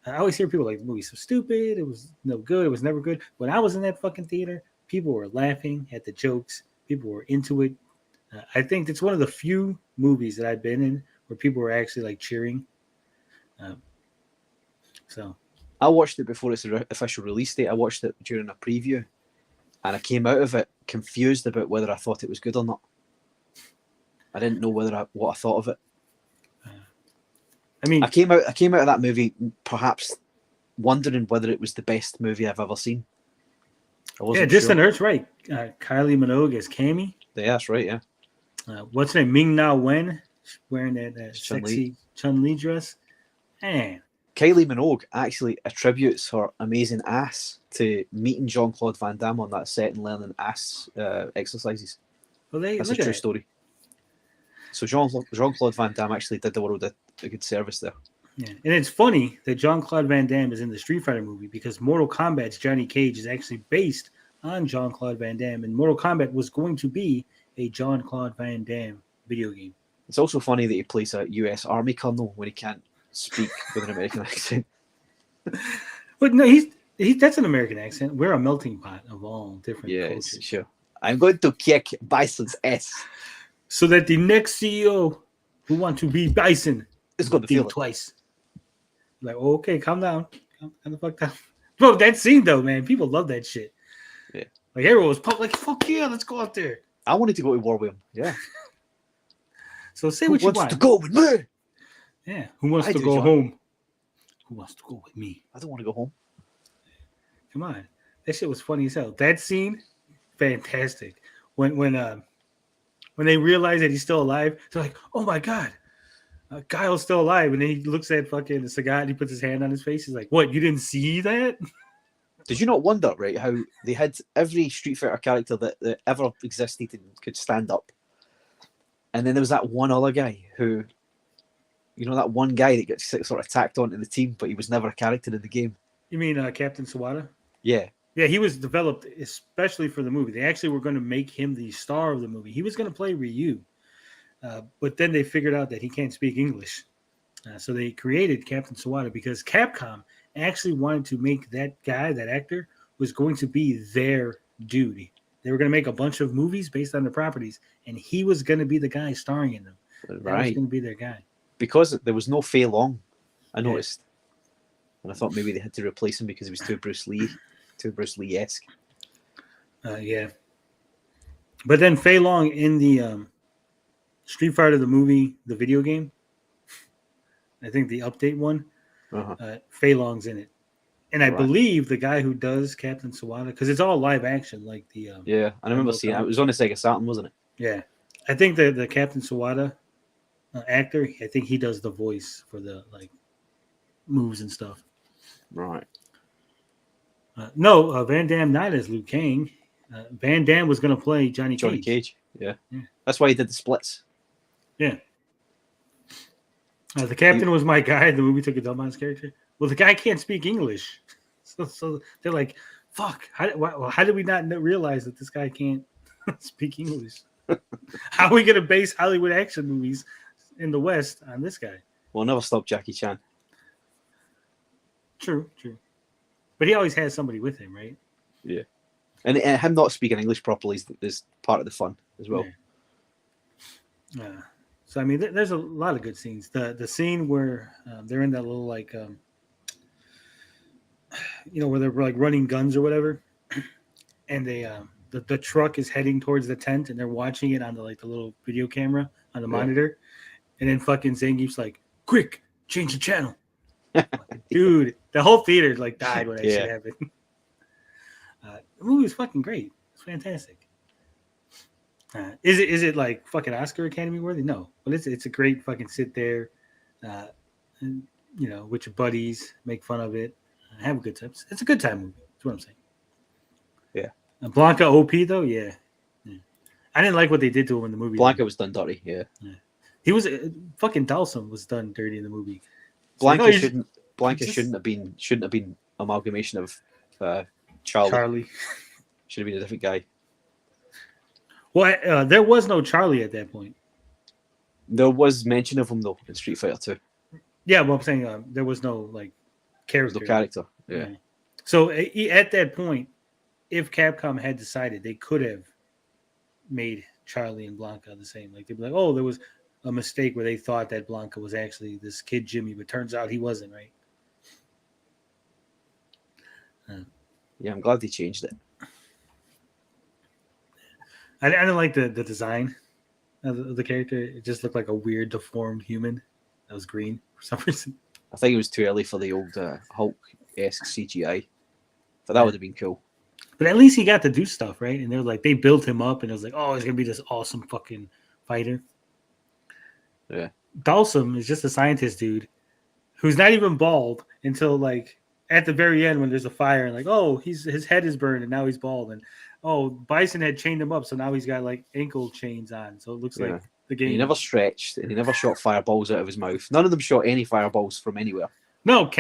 I always hear people like the movie's so stupid. It was no good. It was never good. When I was in that fucking theater, people were laughing at the jokes. People were into it. I think it's one of the few movies that I've been in where people were actually like cheering. So I watched it before its official release date. I watched it during a preview, and I came out of it confused about whether I thought it was good or not. I didn't know what I thought of it. I came out of that movie perhaps wondering whether it was the best movie I've ever seen. Distant Earth's right. Kylie Minogue as Cammy. Yeah, that's right. Yeah. What's her name? Ming Na Wen wearing that sexy Chun-Li dress. Man. Kylie Minogue actually attributes her amazing ass to meeting Jean-Claude Van Damme on that set and learning ass exercises. Well, that's a true story. So Jean-Claude Van Damme actually did the world a good service there. Yeah, and it's funny that Jean-Claude Van Damme is in the Street Fighter movie because Mortal Kombat's Johnny Cage is actually based on Jean-Claude Van Damme, and Mortal Kombat was going to be a Jean-Claude Van Damme video game. It's also funny that he plays a U.S. Army colonel when he can't speak with an American accent. But no, that's an American accent. We're a melting pot of all different cultures. Sure. I'm going to kick Bison's ass. So that the next CEO who wants to be Bison is going to feel it twice. Like, okay, calm down. Calm the fuck down. Bro, that scene though, man, people love that shit. Yeah. Like everyone was pumped, like, fuck yeah, let's go out there. I wanted to go to war with him. Yeah. So say what you want. Who wants to go with me? Yeah. Who wants to go home? Who wants to go with me? I don't want to go home. Come on. That shit was funny as hell. That scene, fantastic. When they realize that he's still alive, they're like, "Oh my god, Guile's still alive!" And then he looks at fucking Sagat and he puts his hand on his face. He's like, "What? You didn't see that?" Did you not wonder, right, how they had every Street Fighter character that ever existed and could stand up, and then there was that one other guy who, that one guy that gets sort of tacked onto the team, but he was never a character in the game. You mean Captain Sawada? Yeah. Yeah, he was developed especially for the movie. They actually were going to make him the star of the movie. He was going to play Ryu, but then they figured out that he can't speak English. So they created Captain Sawada because Capcom actually wanted to make that guy, that actor, was going to be their dude. They were going to make a bunch of movies based on the properties, and he was going to be the guy starring in them. That was going to be their guy. Because there was no Fei Long, I noticed. And I thought maybe they had to replace him because he was too Bruce Lee-esque. Yeah. But then Fei Long in the Street Fighter the movie, the video game, I think the update one, Fei Long's in it. And I believe the guy who does Captain Sawada, because it's all live action, like the... yeah, I remember seeing it. It was on the Sega Saturn, wasn't it? Yeah. I think the Captain Sawada actor, I think he does the voice for the moves and stuff. Right. No, Van Damme not as Liu Kang. Van Damme was going to play Johnny Cage. Yeah. That's why he did the splits. Yeah. The captain was my guy. The movie took a dumb on his character. Well, the guy can't speak English. So they're like, fuck, how did we not realize that this guy can't speak English? How are we going to base Hollywood action movies in the West on this guy? We'll never stop Jackie Chan. True. But he always has somebody with him, right? Yeah. And him not speaking English properly is part of the fun as well. Yeah. So, I mean, there's a lot of good scenes. The scene where they're in that little, where they're, running guns or whatever. And they the truck is heading towards the tent, and they're watching it on the little video camera on the monitor. And then fucking Zangief's like, quick, change the channel. Dude, the whole theater died when that shit happened. The movie was fucking great. It's fantastic. Is it fucking Oscar Academy worthy? No, but it's a great fucking sit there, and, with your buddies, make fun of it, have a good time. It's a good time movie. That's what I'm saying. Yeah. Blanca OP though, yeah. I didn't like what they did to him in the movie. Blanca was done dirty. Yeah. He was fucking Dawson was done dirty in the movie. Blanca shouldn't have been amalgamation of Charlie. Should have been a different guy. Well, there was no Charlie at that point. There was mention of him though in Street Fighter 2. Yeah, well, I'm saying there was no character. No character. Yeah. So at that point, if Capcom had decided, they could have made Charlie and Blanca the same. They'd be like, oh, there was a mistake where they thought that Blanca was actually this kid Jimmy, but turns out he wasn't, right? Yeah, I'm glad they changed it. I didn't like the design of the character. It just looked like a weird, deformed human that was green for some reason. I think it was too early for the old Hulk-esque CGI. But that would have been cool. But at least he got to do stuff, right? And they're they built him up, and it was oh, he's going to be this awesome fucking fighter. Yeah. Dalsum is just a scientist dude who's not even bald until at the very end when there's a fire and oh, his head is burned and now he's bald, and oh, Bison had chained him up, so now he's got ankle chains on, so it looks like the game. He never stretched and he never shot fireballs out of his mouth. None of them shot any fireballs from anywhere. No,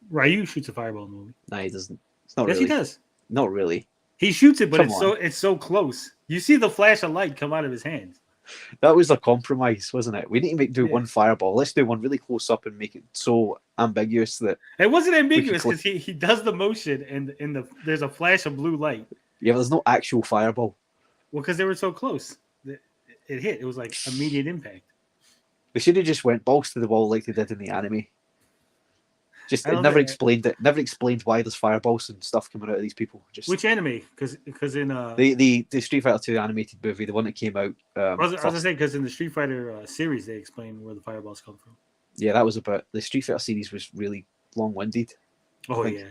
Ryu shoots a fireball in the movie. No, he doesn't. It's not yes, really. He does. Not really. He shoots it, but it's so close. You see the flash of light come out of his hands. That was a compromise, wasn't it? We need to do one fireball. Let's do one really close up and make it so ambiguous that it wasn't ambiguous because he does the motion and there's a flash of blue light. Yeah, but there's no actual fireball. Well, because they were so close, it hit. It was immediate impact. They should have just went balls to the wall like they did in the anime. It never explained it. Never explained why there's fireballs and stuff coming out of these people. Which anime? Because in the Street Fighter 2 animated movie, the one that came out. I was gonna say because in the Street Fighter series they explain where the fireballs come from. Yeah, that was about the Street Fighter series was really long-winded. Oh Like- yeah.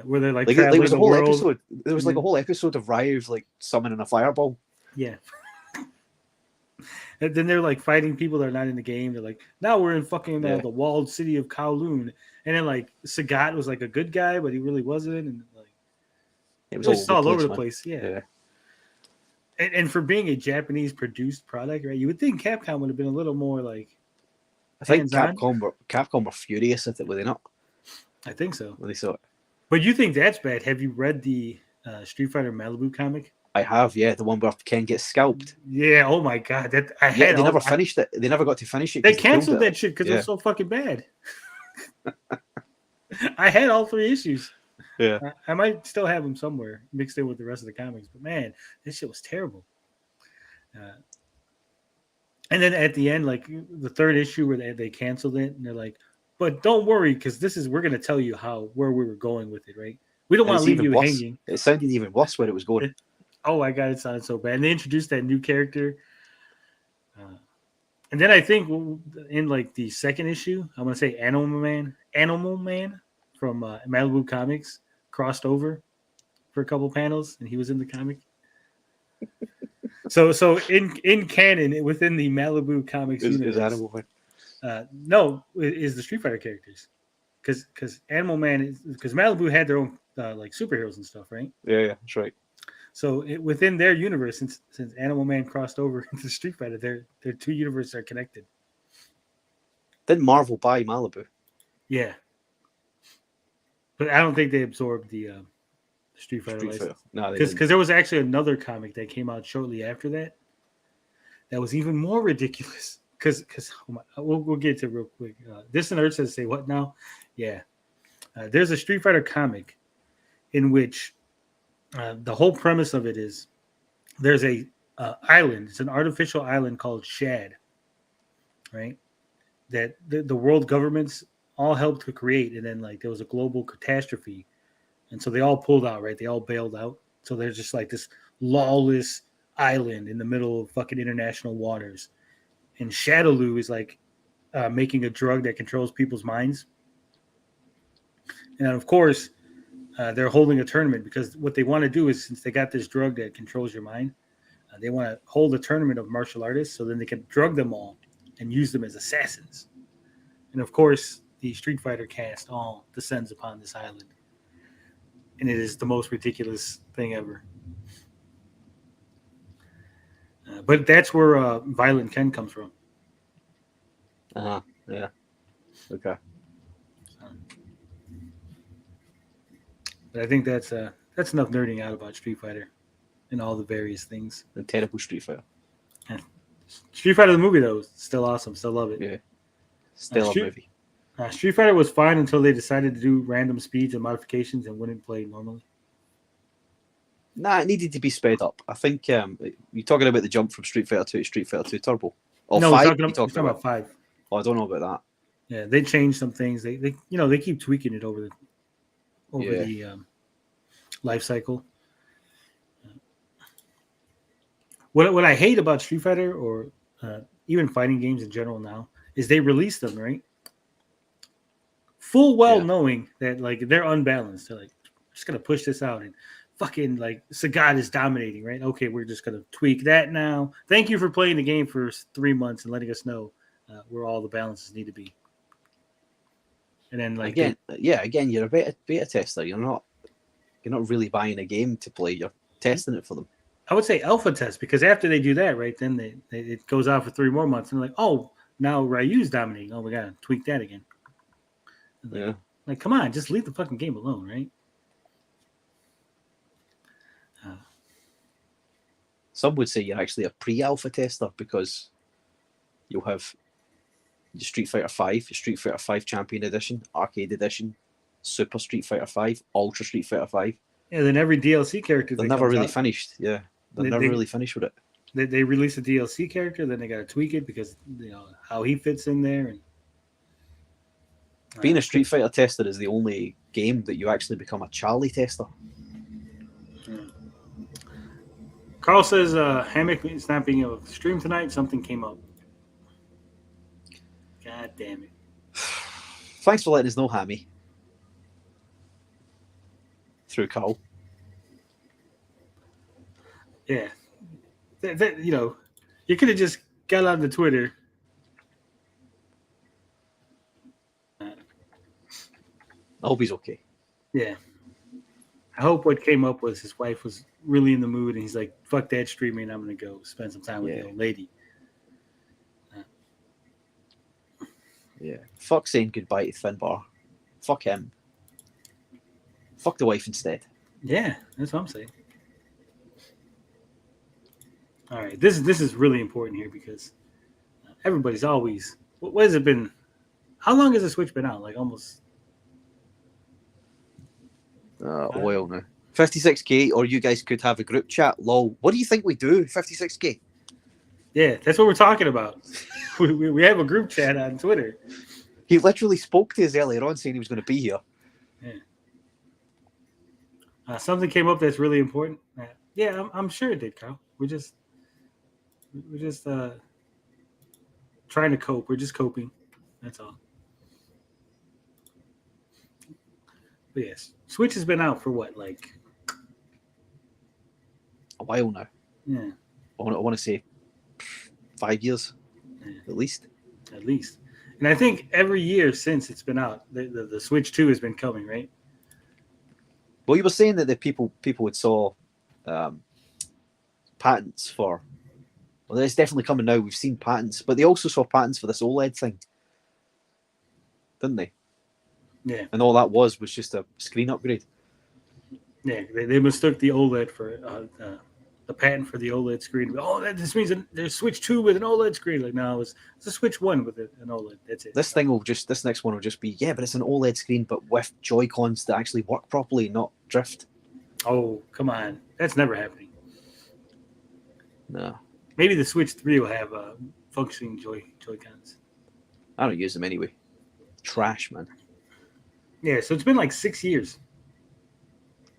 Where they're like Like traveling there was a the whole world. episode. There was like and a whole episode of Ryu's like summoning a fireball. Yeah. And then they're like fighting people that are not in the game. They're like, now we're in fucking Yeah. the walled city of Kowloon. And then like Sagat was like a good guy, but he really wasn't. And like It it was just all over the man. place. Yeah. Yeah. And for being a Japanese produced product, right? You would think Capcom would have been a little more like I think hands-on. Capcom were furious at it, were they not? I think so. When they saw it. But you think that's bad. Have you read the Street Fighter Malibu comic? I have, yeah, the one where Ken gets scalped. Yeah, oh my god. That I Yeah, had they all- never finished it. They never got to finish it. They 'cause killed canceled it. that shit because it Yeah. was so fucking bad. I had all 3 issues. Yeah. I might still have them somewhere mixed in with the rest of the comics, but man, this shit was terrible. And then at the end, like the 3rd issue where they canceled it, and they're like, "But don't worry, because we're going to tell you where we were going with it, right? We don't And want it's to leave even you worse. hanging." It sounded even worse where it was going. Oh my god, it sounded so bad. And they introduced that new character. And then I think in like the 2nd issue, I'm gonna say Animal Man from Malibu Comics crossed over for a couple panels, and he was in the comic. So in canon within the Malibu Comics Is universe, Animal Man. no, is the Street Fighter characters, because Animal Man because Malibu had their own like superheroes and stuff, right? Yeah, that's right. So within their universe, since Animal Man crossed over into Street Fighter, their 2 universes are connected. Didn't Marvel buy Malibu? Yeah, but I don't think they absorbed the Street Fighter Street license Fighter. No, they didn't. because there was actually another comic that came out shortly after that that was even more ridiculous. Because we'll get to it real quick. This and Earth says, "Say what now?" Yeah, there's a Street Fighter comic in which. The whole premise of it is there's a island. It's an artificial island called Shad, right? That the world governments all helped to create, and then like there was a global catastrophe, and so they all pulled out, right? They all bailed out. So there's just like this lawless island in the middle of fucking international waters, and Shadowloo is like making a drug that controls people's minds, and of course. They're holding a tournament because what they want to do is since they got this drug that controls your mind, they want to hold a tournament of martial artists so then they can drug them all and use them as assassins. And of course, the Street Fighter cast all descends upon this island. And it is the most ridiculous thing ever. But that's where Violent Ken comes from. Yeah. Okay. But I think that's enough nerding out about Street Fighter and all the various things. The terrible Street Fighter. Street Fighter the movie though is still awesome. Still love it. Yeah. Still a movie. Street Fighter was fine until they decided to do random speeds and modifications and wouldn't play normally. Nah, it needed to be sped up. I think you're talking about the jump from Street Fighter 2 to Street Fighter 2 Turbo. Or No, 5? we're talking about 5. Oh, I don't know about that. Yeah, they changed some things. They they keep tweaking it over the life cycle. What I hate about Street Fighter or even fighting games in general now is they release them, right? Full well knowing that like they're unbalanced. They're like, just gonna push this out and fucking like Sagat is dominating, right? Okay, we're just gonna tweak that now. Thank you for playing the game for 3 months and letting us know where all the balances need to be. And then like again, you're a beta tester. You're not really buying a game to play. You're testing it for them. I would say alpha test because after they do that, right, then it goes out for 3 more months and they're like, oh, now Ryu's dominating. Oh, we gotta tweak that again. Yeah. Like, come on, just leave the fucking game alone, right? Some would say you're actually a pre-alpha tester because you'll have your Street Fighter 5, your Street Fighter 5 Champion Edition, Arcade Edition, Super Street Fighter 5, Ultra Street Fighter 5. Yeah, then every DLC character They're never really finished. Yeah, they're never really finished with it. They release a DLC character, then they got to tweak it because how he fits in there. And being a Street Fighter tester is the only game that you actually become a Charlie tester. Carl says Hammock is not being able to stream tonight. Something came up. God damn it. Thanks for letting us know, Hammy. through Carl. Yeah. You know, you could have just got on the Twitter. I hope he's okay. Yeah. I hope what came up was his wife was really in the mood, and he's like, "Fuck that streaming. I'm gonna go spend some time with the old lady." Yeah. Fuck saying goodbye to Finbar. Fuck him. Fuck the wife instead. Yeah, that's what I'm saying. All right, this is really important here because everybody's always. What has it been? How long has the Switch been out? Like almost. Oil now. 56k, or you guys could have a group chat. Lol. What do you think we do? 56k. Yeah, that's what we're talking about. we have a group chat on Twitter. He literally spoke to us earlier on saying he was going to be here. Yeah. Something came up that's really important. Yeah, I'm sure it did, Kyle. We're just trying to cope. We're just coping. That's all. But yes, Switch has been out for what, like a while now. Yeah. I want to say 5 years, at least. At least. And I think every year since it's been out, the Switch 2 has been coming, right? Well, you were saying that the people had saw patents for. Well, it's definitely coming now. We've seen patents, but they also saw patents for this OLED thing, didn't they? Yeah. And all that was just a screen upgrade. Yeah, they mistook the OLED for the patent for the OLED screen. Oh, this means there's Switch 2 with an OLED screen. Like, no, it's a Switch 1 with an OLED. That's it. This next one will just be, but it's an OLED screen, but with Joy-Cons that actually work properly, not drift. Oh, come on. That's never happening. No. Maybe the Switch 3 will have functioning Joy-Cons. I don't use them anyway. Trash, man. Yeah, so it's been like 6 years.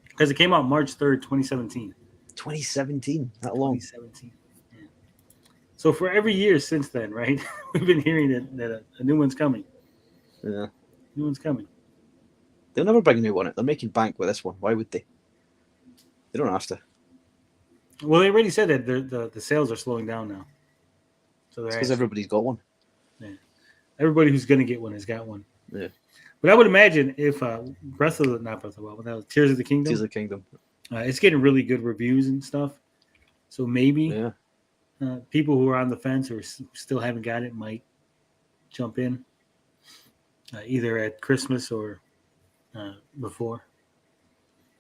Because it came out March 3rd, 2017. 2017? That long? 2017. Yeah. So for every year since then, right? We've been hearing that a new one's coming. Yeah. New one's coming. They'll never bring a new one out. They're making bank with this one. Why would they? They don't have to. Well, they already said that the sales are slowing down now. So it's because everybody's got one. Yeah. Everybody who's going to get one has got one. Yeah. But I would imagine if Tears of the Kingdom. Tears of the Kingdom. It's getting really good reviews and stuff. So maybe people who are on the fence or still haven't got it might jump in either at Christmas or before.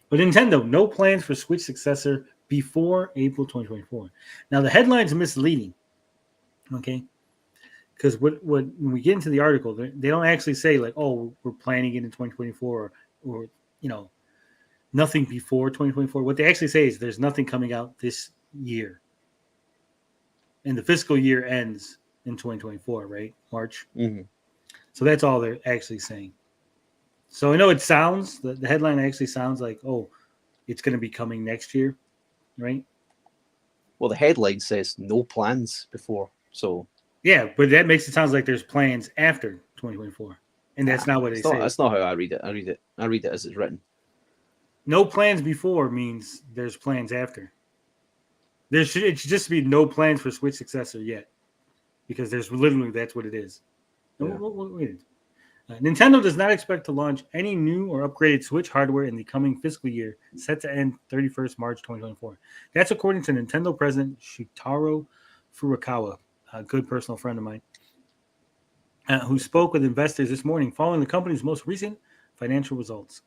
But Nintendo, no plans for Switch successor before April 2024. Now, the headline's misleading, okay? Because when we get into the article, they don't actually say, like, oh, we're planning it in 2024 or you know, nothing before 2024. What they actually say is there's nothing coming out this year. And the fiscal year ends in 2024, right? March. Mm-hmm. So that's all they're actually saying. So I know it sounds, the headline actually sounds like, oh, it's going to be coming next year, right? Well, the headline says no plans before, so... Yeah, but that makes it sound like there's plans after 2024. And that's not what they say. That's not how I read it. I read it as it's written. No plans before means there's plans after. It should just be no plans for Switch successor yet. Because there's literally, that's what it is. Yeah. Wait. Nintendo does not expect to launch any new or upgraded Switch hardware in the coming fiscal year, set to end 31st March 2024. That's according to Nintendo President Shitaro Furukawa, a good personal friend of mine, who spoke with investors this morning following the company's most recent financial results.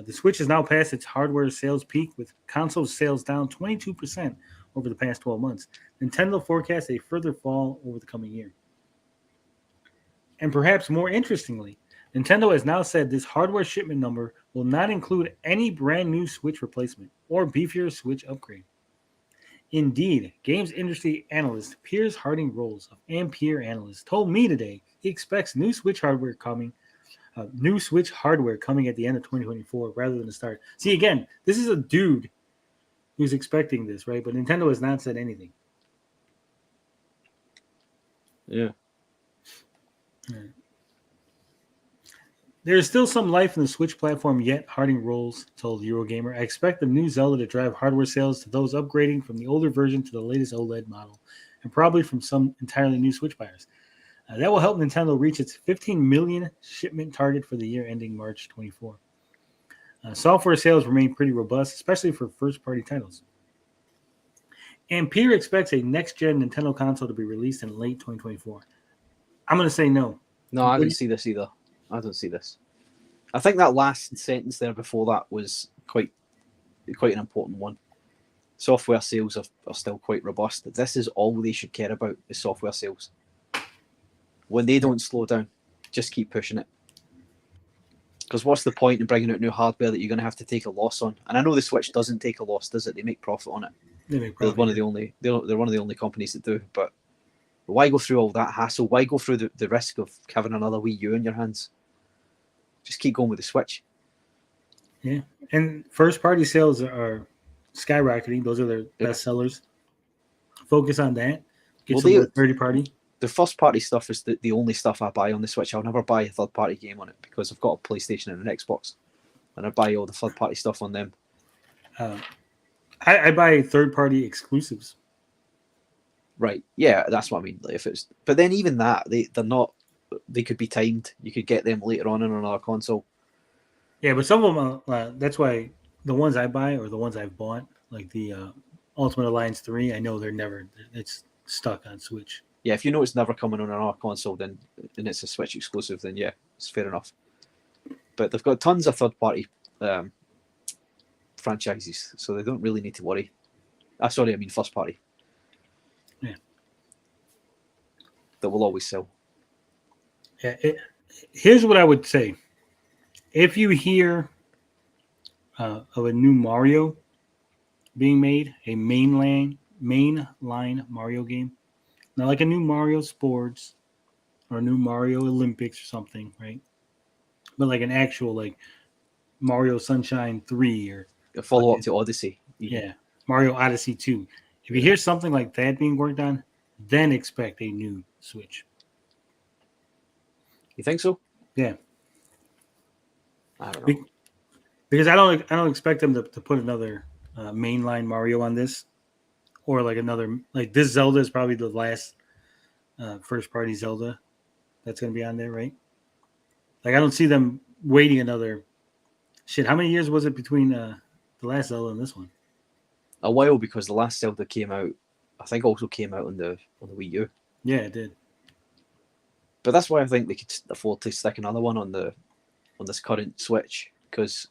The Switch has now passed its hardware sales peak, with console sales down 22% over the past 12 months. Nintendo forecasts a further fall over the coming year. And perhaps more interestingly, Nintendo has now said this hardware shipment number will not include any brand new Switch replacement or beefier Switch upgrade. Indeed, games industry analyst Piers Harding Rolls of Ampere Analyst told me today he expects new Switch hardware coming at the end of 2024 rather than the start. See, again, this is a dude who's expecting this, right? But Nintendo has not said anything. Yeah. There's still some life in the Switch platform yet, Harding Rolls told Eurogamer. I expect the new Zelda to drive hardware sales to those upgrading from the older version to the latest OLED model, and probably from some entirely new Switch buyers. That will help Nintendo reach its 15 million shipment target for the year ending March 24. Software sales remain pretty robust, especially for first-party titles. And Peter expects a next-gen Nintendo console to be released in late 2024. I'm going to say no. No, I don't see this either. I don't see this. I think that last sentence there before that was quite an important one. Software sales are still quite robust. This is all they should care about is software sales. When they don't slow down, just keep pushing it. Because what's the point in bringing out new hardware that you're going to have to take a loss on? And I know the Switch doesn't take a loss, does it? They make profit on it. They make profit. They're one of the only companies that do. But why go through all that hassle? Why go through the risk of having another Wii U in your hands? Just keep going with the Switch. Yeah, and first-party sales are skyrocketing. Those are their best sellers. Focus on that. Get some more third-party. The first-party stuff is the only stuff I buy on the Switch. I'll never buy a third-party game on it because I've got a PlayStation and an Xbox, and I buy all the third-party stuff on them. I buy third-party exclusives. Right. Yeah, that's what I mean. But then even that, they're not. They could be timed. You could get them later on in another console. Yeah, but some of them. That's why the ones I buy or the ones I've bought, like the Ultimate Alliance 3, I know it's stuck on Switch. Yeah, if you know it's never coming on another console, and it's a Switch exclusive, then yeah, it's fair enough. But they've got tons of third-party franchises, so they don't really need to worry. Sorry, I mean first-party. Yeah. That will always sell. Yeah. Here's what I would say: if you hear of a new Mario being made, a mainline Mario game. Not like a new Mario Sports or a new Mario Olympics or something, right? But like an actual like Mario Sunshine 3 or a follow-up to Odyssey. Yeah, Mario Odyssey 2. If you hear something like that being worked on, then expect a new Switch. You think so? Yeah. I don't know. Because I don't expect them to put another mainline Mario on this. Or like another, like this Zelda is probably the last first party Zelda that's going to be on there, right? Like I don't see them waiting another. Shit, how many years was it between the last Zelda and this one? A while, because the last Zelda came out, I think also came out on the Wii U. Yeah, it did. But that's why I think they could afford to stick another one on this current Switch, because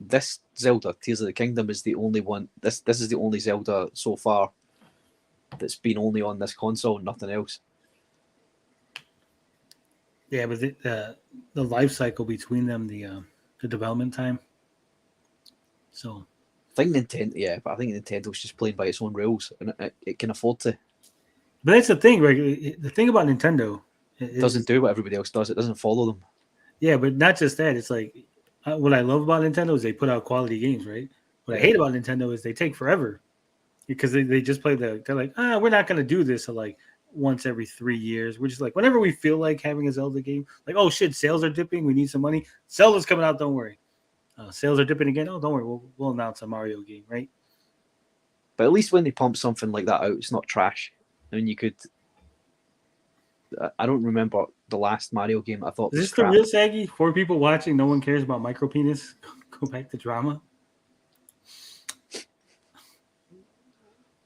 this Zelda, Tears of the Kingdom, is the only one. This is the only Zelda so far that's been only on this console, nothing else. Yeah, but the life cycle between them, the development time. So I think Nintendo's just playing by its own rules, and it can afford to. But that's the thing, right? The thing about Nintendo, it doesn't do what everybody else does. It doesn't follow them. Yeah, but not just that. It's like what I love about Nintendo is they put out quality games, right? What I hate about Nintendo is they take forever because they just play they're like, we're not going to do this like once every 3 years. We're just like, whenever we feel like having a Zelda game, like, oh shit, sales are dipping. We need some money. Zelda's coming out. Don't worry. Sales are dipping again. Oh, don't worry. We'll announce a Mario game, right? But at least when they pump something like that out, it's not trash. I mean, you could. I don't remember the last Mario game I thought. Is this the real Saggy? 4 people watching, no one cares about micro penis. Go back to drama.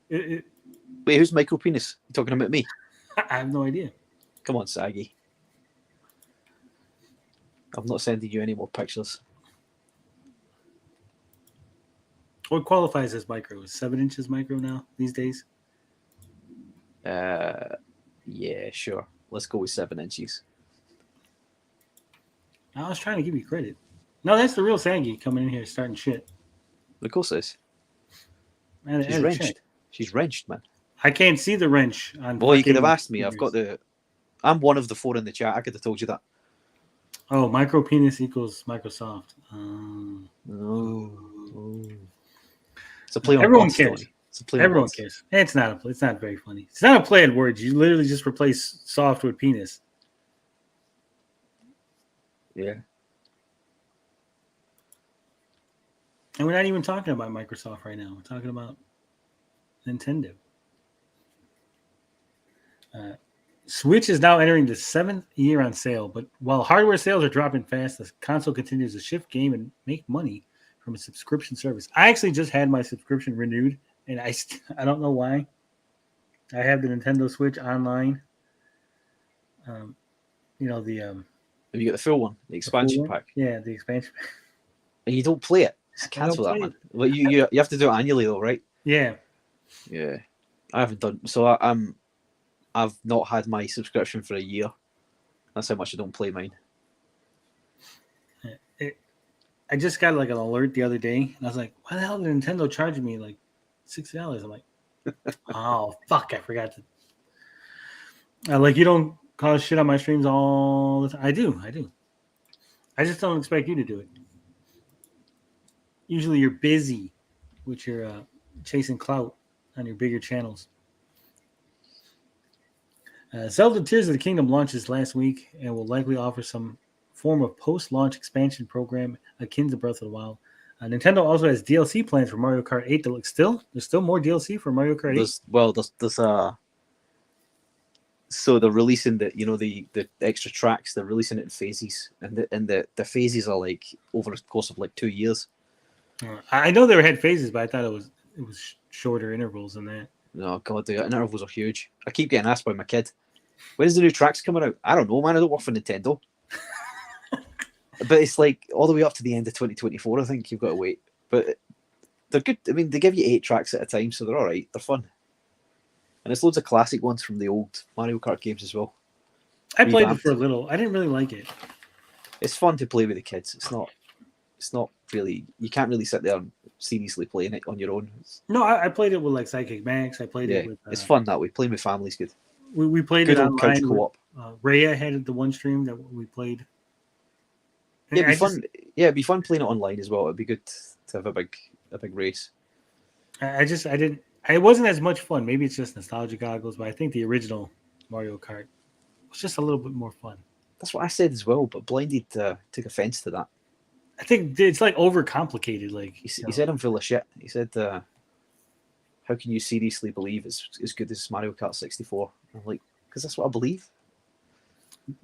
Wait, who's micro penis? You talking about me? I have no idea. Come on, Saggy. I'm not sending you any more pictures. What qualifies as micro? Is 7 inches micro now these days? Yeah, sure. Let's go with 7 inches. I was trying to give you credit. No, that's the real Saggy coming in here starting shit. Of course it is. Man, she's wrenched. She's wrenched, man. I can't see the wrench on. Well, you could have asked me. I'm one of the 4 in the chat. I could have told you that. Oh, micro penis equals Microsoft. It's a play on everyone words, cares. It's a play Everyone on cares. It's not very funny. It's not a play on words. You literally just replace soft with penis. Yeah. And we're not even talking about Microsoft right now. We're talking about Nintendo. Switch is now entering the 7th year on sale, but while hardware sales are dropping fast, the console continues to shift game and make money from a subscription service. I actually just had my subscription renewed, and I don't know why. I have the Nintendo Switch online. Have you got the full one, the expansion pack? Yeah, the expansion pack. And you don't play it. Just cancel that, man. Well, you have to do it annually, though, right? Yeah. Yeah. I haven't done so. I've not had my subscription for a year. That's how much I don't play mine. I just got like an alert the other day, and I was like, "Why the hell did Nintendo charge me like $60?" I'm like, "Oh fuck, I forgot to." Like, you don't cause shit on my streams all the time. I do. I just don't expect you to do it. Usually, you're busy with your chasing clout on your bigger channels. Zelda Tears of the Kingdom launches last week and will likely offer some form of post-launch expansion program akin to Breath of the Wild. Nintendo also has DLC plans for Mario Kart 8 to look still. There's still more DLC for Mario Kart 8. There's so they're releasing the extra tracks. They're releasing it in phases, and the phases are like over the course of like 2 years. I know they had phases, but I thought it was shorter intervals than that. No, God, the intervals are huge. I keep getting asked by my kid, "When's the new tracks coming out?" I don't know, man. I don't work for Nintendo. But it's like all the way up to the end of 2024, I think you've got to wait. But they're good. I mean, they give you 8 tracks at a time, so they're all right. They're fun. And there's loads of classic ones from the old Mario Kart games as well. I played it for a little. I didn't really like it. It's fun to play with the kids. It's not really, you can't really sit there and seriously playing it on your own. No, I played it with like Psychic Max. I played it with... it's fun that way. Playing with family's good. We played good it old online. Couch co-op. Rhea had the one stream that we played. Yeah, it'd be fun. It'd be fun playing it online as well. It'd be good to have a big race. It wasn't as much fun. Maybe it's just nostalgia goggles, but I think the original Mario Kart was just a little bit more fun. That's what I said as well, but Blinded took offense to that. I think it's like overcomplicated. Like he said, "I'm full of shit." He said, "How can you seriously believe it's as good as Mario Kart 64?" I'm like, because that's what I believe.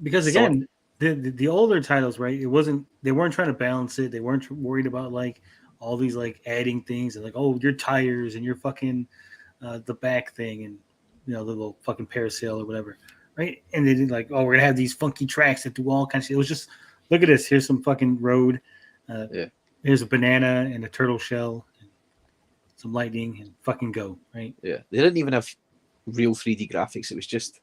Because again, the older titles, right? They weren't trying to balance it. They weren't worried about like all these like adding things and like, oh, your tires and your fucking the back thing and the little fucking parasail or whatever, right? And they did like, oh, we're gonna have these funky tracks that do all kinds of shit. It was just, look at this. Here's some fucking road. Here's a banana and a turtle shell, and some lightning, and fucking go, right? Yeah, they didn't even have real 3D graphics. It was just,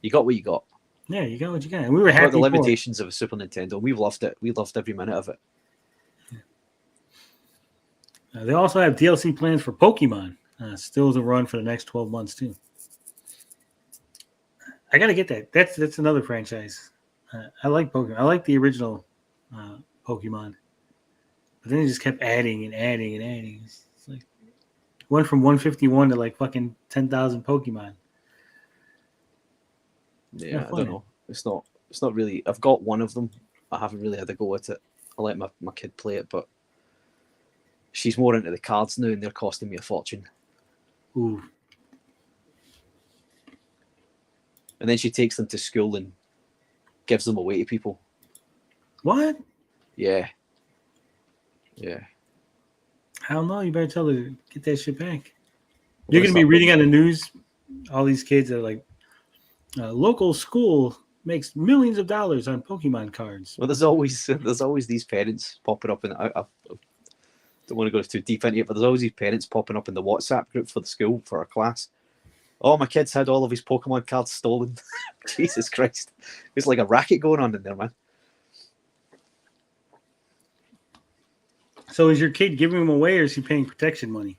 you got what you got. Yeah, you got what you got. And we were happy. The limitations of a Super Nintendo. We loved it. We loved every minute of it. They also have DLC plans for Pokemon. Still to run for the next 12 months too. I gotta get that. That's another franchise. I like Pokemon. I like the original Pokemon, but then they just kept adding and adding and adding. It's like went from 151 to like fucking 10,000 Pokemon. Yeah, I don't know. It's not really. I've got one of them. I haven't really had a go at it. I let my kid play it, but she's more into the cards now, and they're costing me a fortune. Ooh. And then she takes them to school and gives them away to people. What? Yeah. I don't know. You better tell her to get that shit back. You're going to be reading on the news, all these kids are like, local school makes millions of dollars on Pokemon cards. Well, there's always these parents popping up, and I don't want to go too deep into it, but there's always these parents popping up in the WhatsApp group for the school, for our class. Oh, my kid's had all of his Pokemon cards stolen. Jesus Christ. There's like a racket going on in there, man. So is your kid giving them away, or is she paying protection money?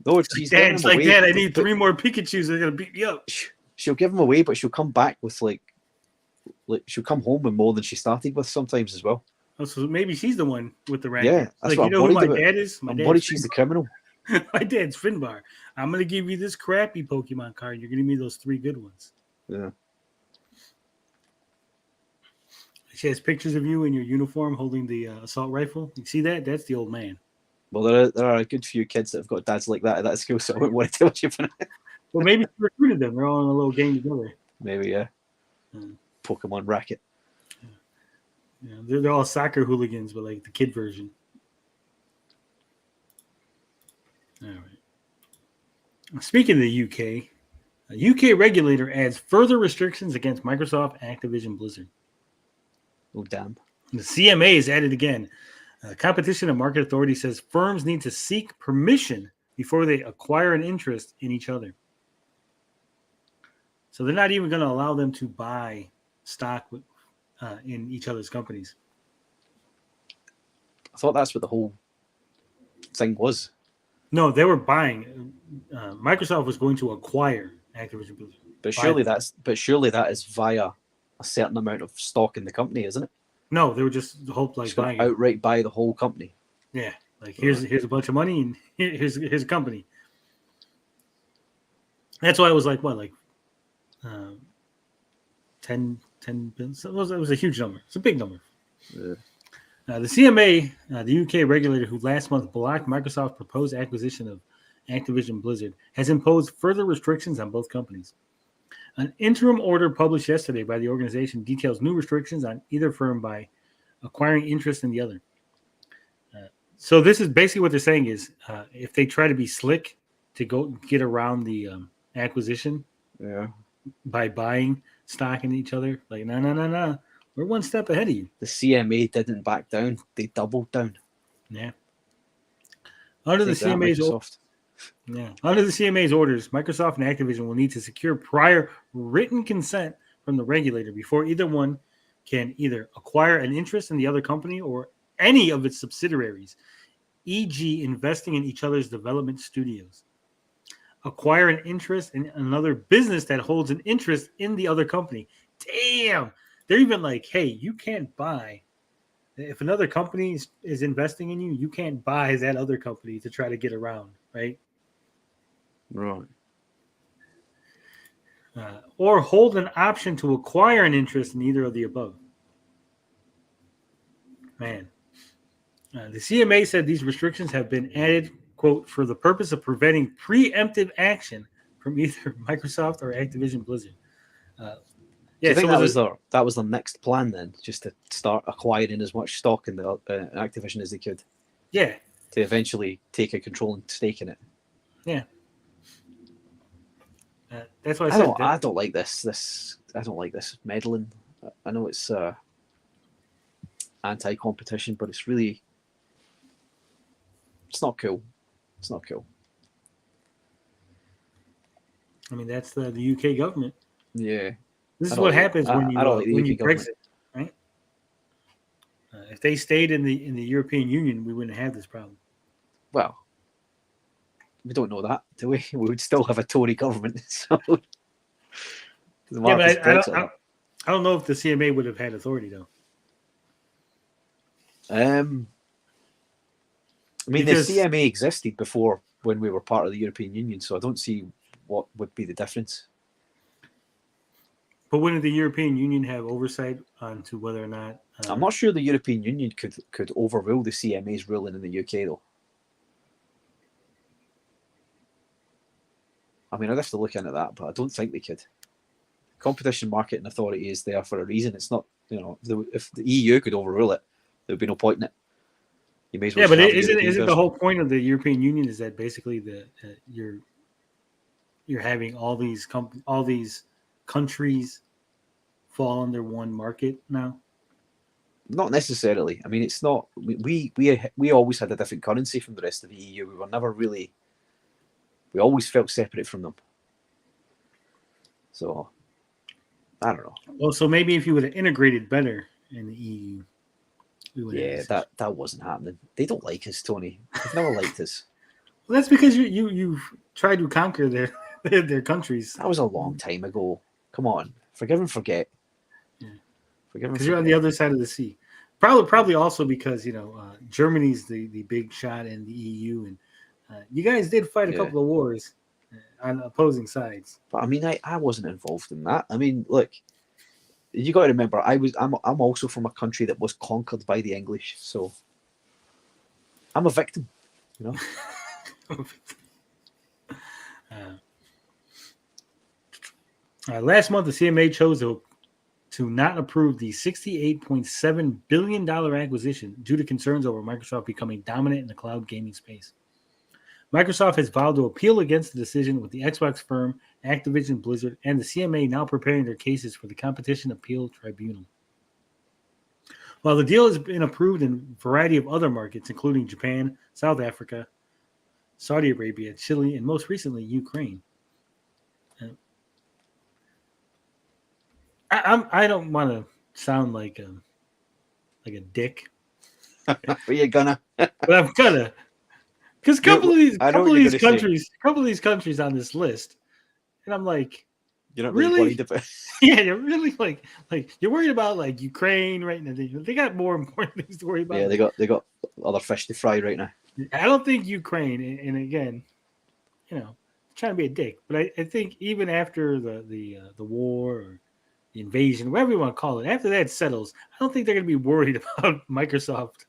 No, she's giving them away. Dad, I need 3 more Pikachus. They're going to beat me up. She'll give them away, but she'll come back with like she'll come home with more than she started with sometimes as well. Oh, so maybe she's the one with the racket. Yeah, that's like, what you know who my dad is? I'm worried she's the criminal. My dad's Finbar. I'm going to give you this crappy Pokemon card. You're going to give me those 3 good ones. Yeah. She has pictures of you in your uniform holding the assault rifle. You see that? That's the old man. Well, there are a good few kids that have got dads like that at that school, so I wouldn't worry too much about it. Well, maybe you recruited them. They're all in a little game together. Maybe, yeah. Hmm. Pokemon racket. Yeah, they're all soccer hooligans, but like the kid version. All right. Speaking of the UK, a UK regulator adds further restrictions against Microsoft Activision Blizzard. Oh, damn. The CMA is added again. Competition and Market Authority says firms need to seek permission before they acquire an interest in each other. So they're not even going to allow them to buy stock in each other's companies. I thought that's what the whole thing was. No, they were buying. Microsoft was going to acquire Activision Blizzard. But surely that is via a certain amount of stock in the company, isn't it? No, they were just buying it. Outright buy the whole company. Yeah, like here's a bunch of money and here's a company. That's why it was like what, like 10 billion. So it was a huge number. It's a big number. Yeah. The CMA, the UK regulator who last month blocked Microsoft's proposed acquisition of Activision Blizzard, has imposed further restrictions on both companies. An interim order published yesterday by the organization details new restrictions on either firm by acquiring interest in the other. So this is basically what they're saying is if they try to be slick to go get around the acquisition by buying stock in each other, like, no. We're one step ahead of you. The CMA didn't back down. They doubled down. Yeah. Under the CMA's orders, Microsoft and Activision will need to secure prior written consent from the regulator before either one can either acquire an interest in the other company or any of its subsidiaries, e.g., investing in each other's development studios. Acquire an interest in another business that holds an interest in the other company. Damn! They're even like, hey, you can't buy. If another company is investing in you, you can't buy that other company to try to get around, right? Right. Or hold an option to acquire an interest in either of the above. Man. The CMA said these restrictions have been added, quote, for the purpose of preventing preemptive action from either Microsoft or Activision Blizzard. Do you think that was the next plan then, just to start acquiring as much stock in the Activision as they could? Yeah. To eventually take a controlling stake in it. Yeah. That's what I said. I don't like this. I don't like this meddling. I know it's anti-competition, but it's not cool. It's not cool. I mean, that's the UK government. Yeah. This is what happens when you Brexit, right? If they stayed in the European Union, we wouldn't have this problem. Well, we don't know that, do we? We would still have a Tory government. So yeah, but I don't know if the CMA would have had authority though. I mean, the CMA existed before when we were part of the European Union, so I don't see what would be the difference. But wouldn't the European Union have oversight onto whether or not? I'm not sure the European Union could overrule the CMA's ruling in the UK, though. I mean, I'd have to look into that, but I don't think they could. Competition Market and Authority is there for a reason. It's not, if the EU could overrule it, there would be no point in it. You may as well. Yeah, but isn't the whole point of the European Union is that basically you're having all these countries fall under one market now? Not necessarily. I mean, it's not. We always had a different currency from the rest of the EU. We were never really. We always felt separate from them. So, I don't know. Well, so maybe if you would have integrated better in the EU, we would. Yeah, that wasn't happening. They don't like us, Tony. They've never liked us. Well, that's because you tried to conquer their countries. That was a long time ago. Come on, forgive and forget. Yeah. Because you're on the other side of the sea. Probably also because Germany's the big shot in the EU, and you guys did fight a couple of wars on opposing sides. But I mean, I wasn't involved in that. I mean, look, you got to remember, I'm also from a country that was conquered by the English, so I'm a victim. You know, last month, the CMA chose to not approve the $68.7 billion acquisition due to concerns over Microsoft becoming dominant in the cloud gaming space. Microsoft has vowed to appeal against the decision, with the Xbox firm, Activision Blizzard, and the CMA now preparing their cases for the Competition Appeal Tribunal. While the deal has been approved in a variety of other markets, including Japan, South Africa, Saudi Arabia, Chile, and most recently, Ukraine. I don't want to sound like a dick, but you're gonna. but I'm gonna, because a couple of these countries on this list, and I'm like, You're not really worried about. yeah, you're really like you're worried about like Ukraine, right? And they got more important things to worry about. Yeah, they got other fish to fry right now. I don't think Ukraine, and again, trying to be a dick, but I think even after the war or the invasion, whatever you want to call it, after that settles, I don't think they're going to be worried about Microsoft,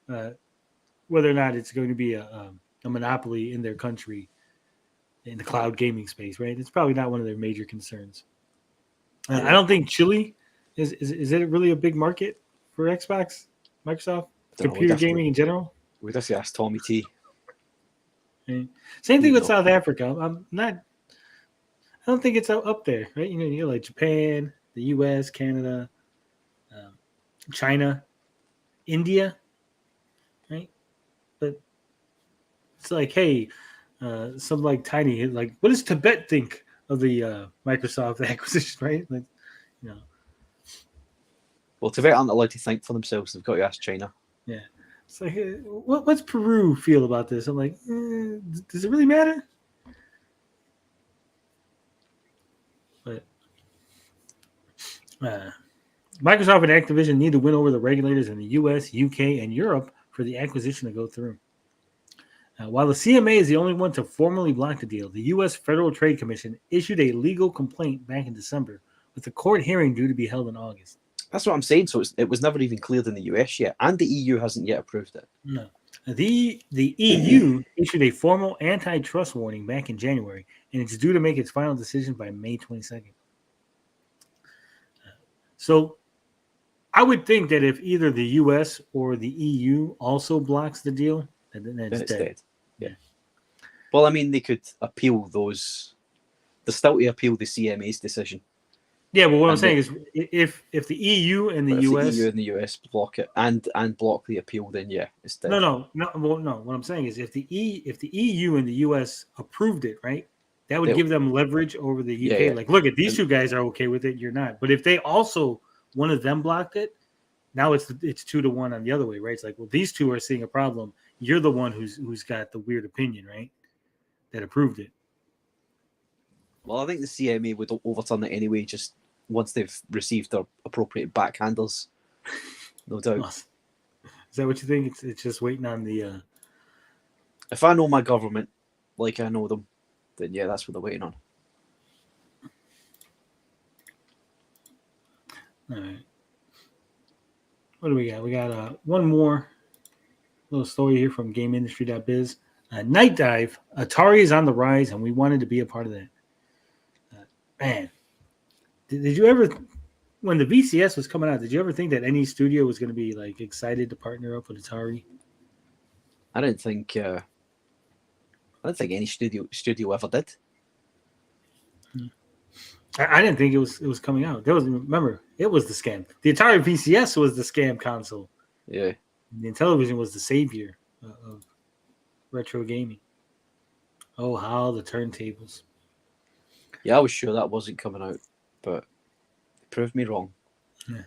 whether or not it's going to be a monopoly in their country in the cloud gaming space, right? It's probably not one of their major concerns. I don't think Chile is it really a big market for Xbox, Microsoft, computer gaming in general? We just asked Tommy T. Right. Same thing with South Africa. I don't think it's up there, right? You're like Japan, the U.S., Canada, China, India, right? But it's like, hey, some like tiny, like, what does Tibet think of the Microsoft acquisition, right? Like, Well, Tibet aren't allowed to think for themselves. They've got to ask China. Yeah. It's like, what's Peru feel about this? I'm like, does it really matter? But Microsoft and Activision need to win over the regulators in the US, UK, and Europe for the acquisition to go through. While the CMA is the only one to formally block the deal, the U.S. Federal Trade Commission issued a legal complaint back in December, with the court hearing due to be held in August. That's what I'm saying. So it was never even cleared in the US yet, and the EU hasn't yet approved it. No. The EU issued a formal antitrust warning back in January, and it's due to make its final decision by May 22nd. So I would think that if either the U.S. or the EU also blocks the deal, then it's dead. Yeah. Well, I mean, they could appeal those. They're still to appeal the CMA's decision. Yeah, but what I'm saying is, if the EU and the US, the EU and the US block it and block the appeal, then yeah, it's dead. No. What I'm saying is, if the EU and the US approved it, right, that would give them leverage over the UK. Yeah. Like, look, at these two guys are okay with it, you're not. But if they also, one of them blocked it, now it's 2-1 on the other way, right? It's like, well, these two are seeing a problem. You're the one who's got the weird opinion, right? That approved it. Well, I think the CMA would overturn it anyway, just once they've received their appropriate backhanders. No doubt. Is that what you think? It's just waiting on the... If I know my government like I know them, then yeah, that's what they're waiting on. All right. What do we got? We got one more little story here from GameIndustry.biz. Night Dive, Atari is on the rise, and we wanted to be a part of that. Man, did you ever, when the VCS was coming out, did you ever think that any studio was going to be like excited to partner up with Atari? I don't think any studio ever did. I didn't think it was coming out. Remember, it was the scam. The Atari VCS was the scam console. Yeah. The Intellivision was the savior of retro gaming. Oh, how the turntables. Yeah, I was sure that wasn't coming out, but it proved me wrong. Yeah.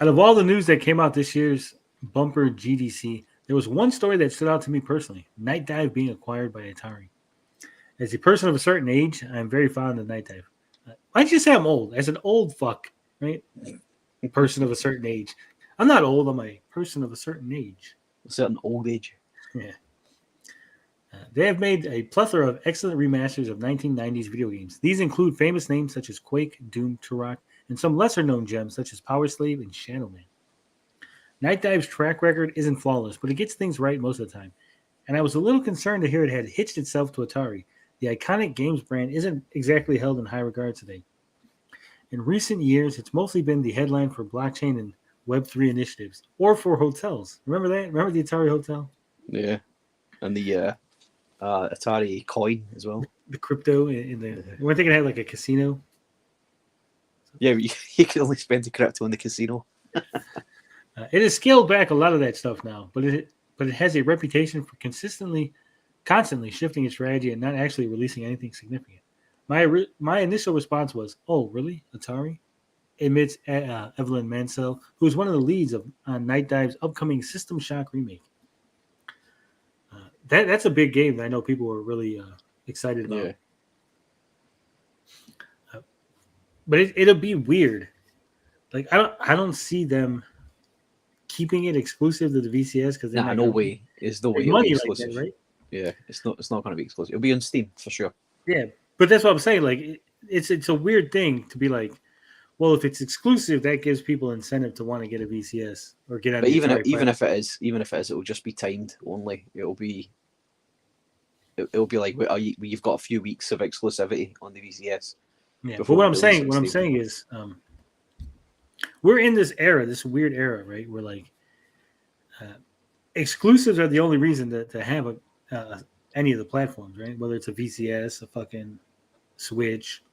Out of all the news that came out this year's bumper GDC, there was one story that stood out to me personally: Night Dive being acquired by Atari. As a person of a certain age, I'm very fond of Night Dive. Why don't you say I'm old? As an old fuck, right? A person of a certain age. I'm not old. I'm a person of a certain age. A certain old age. Yeah. They have made a plethora of excellent remasters of 1990s video games. These include famous names such as Quake, Doom, Turok, and some lesser-known gems such as Power Slave and Shadow Man. Night Dive's track record isn't flawless, but it gets things right most of the time. and I was a little concerned to hear it had hitched itself to Atari. The iconic games brand isn't exactly held in high regard today. In recent years, it's mostly been the headline for blockchain and Web3 initiatives, or for hotels. Remember that? Remember the Atari Hotel? Yeah, and the Atari coin as well. The crypto in the. Weren't they gonna have like a casino? Yeah, you can only spend the crypto in the casino. It has scaled back a lot of that stuff now, but it has a reputation for constantly shifting its strategy and not actually releasing anything significant. My initial response was, "Oh, really, Atari?" Admits Evelyn Mansell, who is one of the leads on Night Dive's upcoming System Shock remake. That's a big game that I know people were really excited about. Yeah. But it'll be weird. Like I don't see them keeping it exclusive to the VCS because no way. There's no way it'll money be like exclusive. that, right? Yeah, it's not going to be exclusive. It'll be on Steam for sure. Yeah, but that's what I'm saying. Like it's a weird thing to be like, well, if it's exclusive, that gives people incentive to want to get a VCS or get on. But even if it is, it'll just be timed only. It'll be like you've got a few weeks of exclusivity on the VCS. Yeah, but what I'm saying is, we're in this era, this weird era, right? Where like exclusives are the only reason to have any of the platforms, right? Whether it's a VCS, a fucking Switch,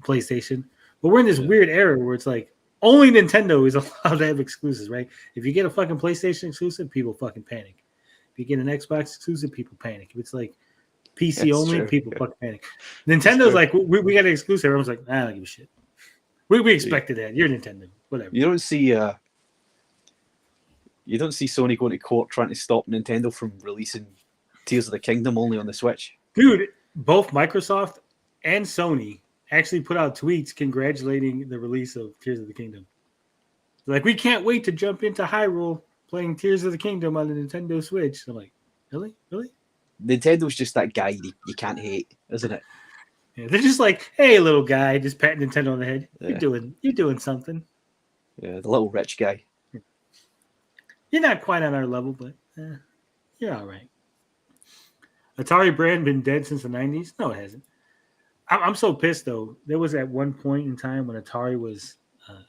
PlayStation. But we're in this weird era where it's like only Nintendo is allowed to have exclusives, right? If you get a fucking PlayStation exclusive, people fucking panic. If you get an Xbox exclusive, people panic. If it's like PC That's only, true. people fucking panic. Nintendo's like, we got an exclusive. Everyone's like, I don't give a shit. We expected that. You're Nintendo. Whatever. You don't see Sony going to court trying to stop Nintendo from releasing Tears of the Kingdom only on the Switch. Dude, both Microsoft and Sony actually put out tweets congratulating the release of Tears of the Kingdom. They're like, we can't wait to jump into Hyrule playing Tears of the Kingdom on the Nintendo Switch. I'm like, really? Nintendo's just that guy you can't hate, isn't it? Yeah, they're just like, hey, little guy, just patting Nintendo on the head. Yeah. You're doing something. Yeah, the little rich guy. You're not quite on our level, but you're all right. Atari brand been dead since the 90s? No, it hasn't. I'm so pissed, though. There was at one point in time when Atari was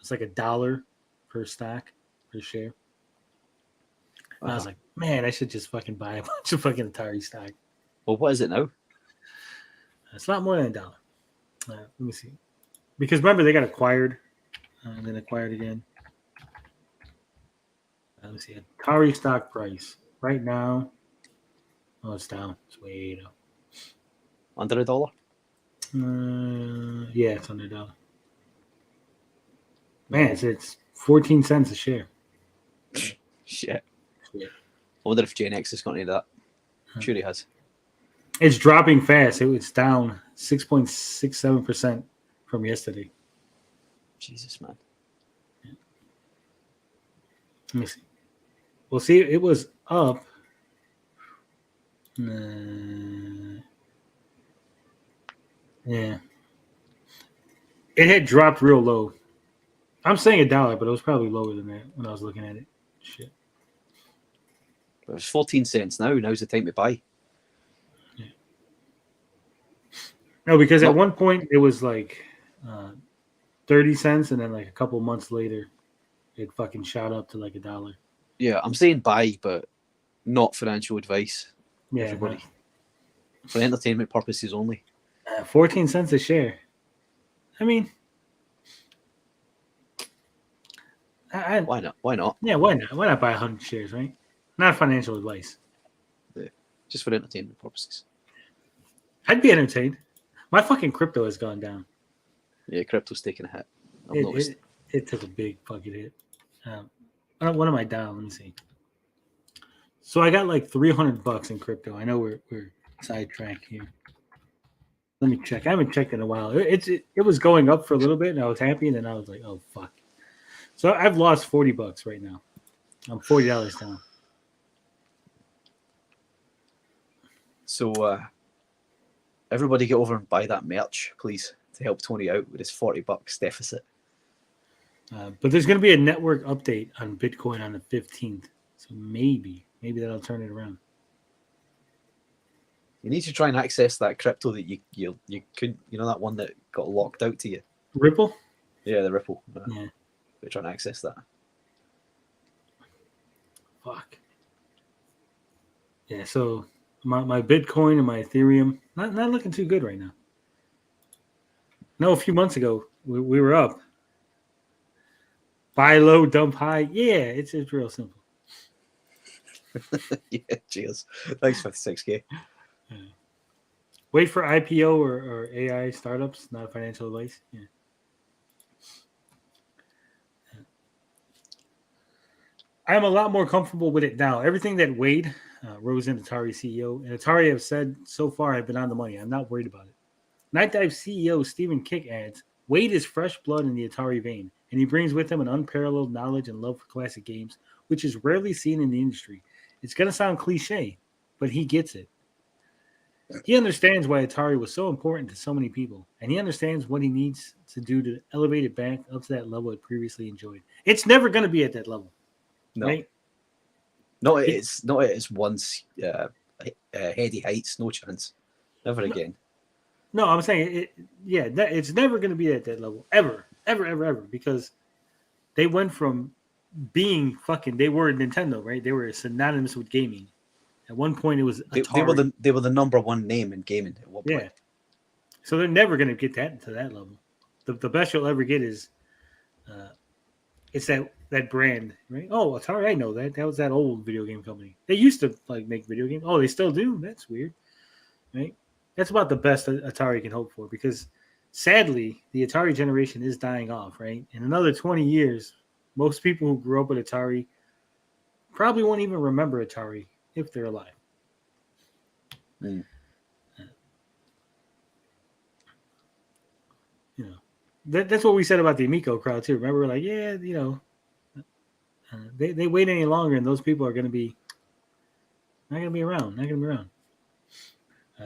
it's like $1 per stock, per share. And I was like, man, I should just fucking buy a bunch of fucking Atari stock. Well, what is it now? It's not more than $1. Let me see. Because remember, they got acquired and then acquired again. Let me see. Atari stock price right now. Oh, it's down. It's way down. Under $1? Yeah, it's under $1. Man, it's 14 cents a share. Shit. Yeah. I wonder if Gen X has got any of that. I'm sure he has. It's dropping fast. It's down 6.67% from yesterday. Jesus, man. Let me see. Well, see, it was up. Yeah. It had dropped real low. I'm saying $1, but it was probably lower than that when I was looking at it. Shit. But it's 14 cents now. Now's the time to buy. Yeah. No, because at one point it was like 30 cents, and then like a couple months later, it fucking shot up to like $1. Yeah, I'm saying buy, but not financial advice. Yeah, everybody. For entertainment purposes only. 14 cents a share. I mean, why not? Why not? Yeah, why not? Why not buy 100 shares, right? Not financial advice. Yeah, just for entertainment purposes. I'd be entertained. My fucking crypto has gone down. Yeah, crypto's taking a hit. I've noticed. It took a big fucking hit. What am I down? Let me see. So I got like $300 in crypto. I know we're sidetracked here. Let me check. I haven't checked in a while. It was going up for a little bit, and I was happy, and then I was like, oh fuck. So I've lost $40 right now. I'm $40 down. So everybody get over and buy that merch, please, to help Tony out with his $40 deficit. But there's going to be a network update on Bitcoin on the 15th. So maybe that'll turn it around. You need to try and access that crypto that you could, that one that got locked out to you. Ripple? Yeah, the Ripple. Yeah. We're trying to access that. Fuck. Yeah, so my Bitcoin and my Ethereum, not looking too good right now. No, a few months ago, we were up. Buy low, dump high. Yeah, it's real simple. Yeah, cheers. Thanks for the 6K. Yeah. Wait for IPO or AI startups, not financial advice. Yeah. I'm a lot more comfortable with it now. Everything that Wade, Rosen, Atari CEO, and Atari have said so far have been on the money. I'm not worried about it. Night Dive CEO Stephen Kick adds, Wade is fresh blood in the Atari vein, and he brings with him an unparalleled knowledge and love for classic games, which is rarely seen in the industry. It's going to sound cliche, but he gets it. He understands why Atari was so important to so many people, and he understands what he needs to do to elevate it back up to that level it previously enjoyed. It's never going to be at that level. No. Right? Not at its once heady heights, no chance. Never again. No, I'm saying it's never going to be at that level ever, because they went from being they were Nintendo, right? They were synonymous with gaming. At one point, it was Atari. They were the number one name in gaming at one point. Yeah. So they're never going to get to that level. The best you'll ever get is it's that brand, right? Oh, Atari, I know that. That was that old video game company. They used to make video games. Oh, they still do? That's weird. Right? That's about the best Atari can hope for, because sadly, the Atari generation is dying off, right? In another 20 years, most people who grew up with Atari probably won't even remember Atari if they're alive. Mm. That's what we said about the Amico crowd too. Remember, we're like, they wait any longer, and those people are going to be not going to be around.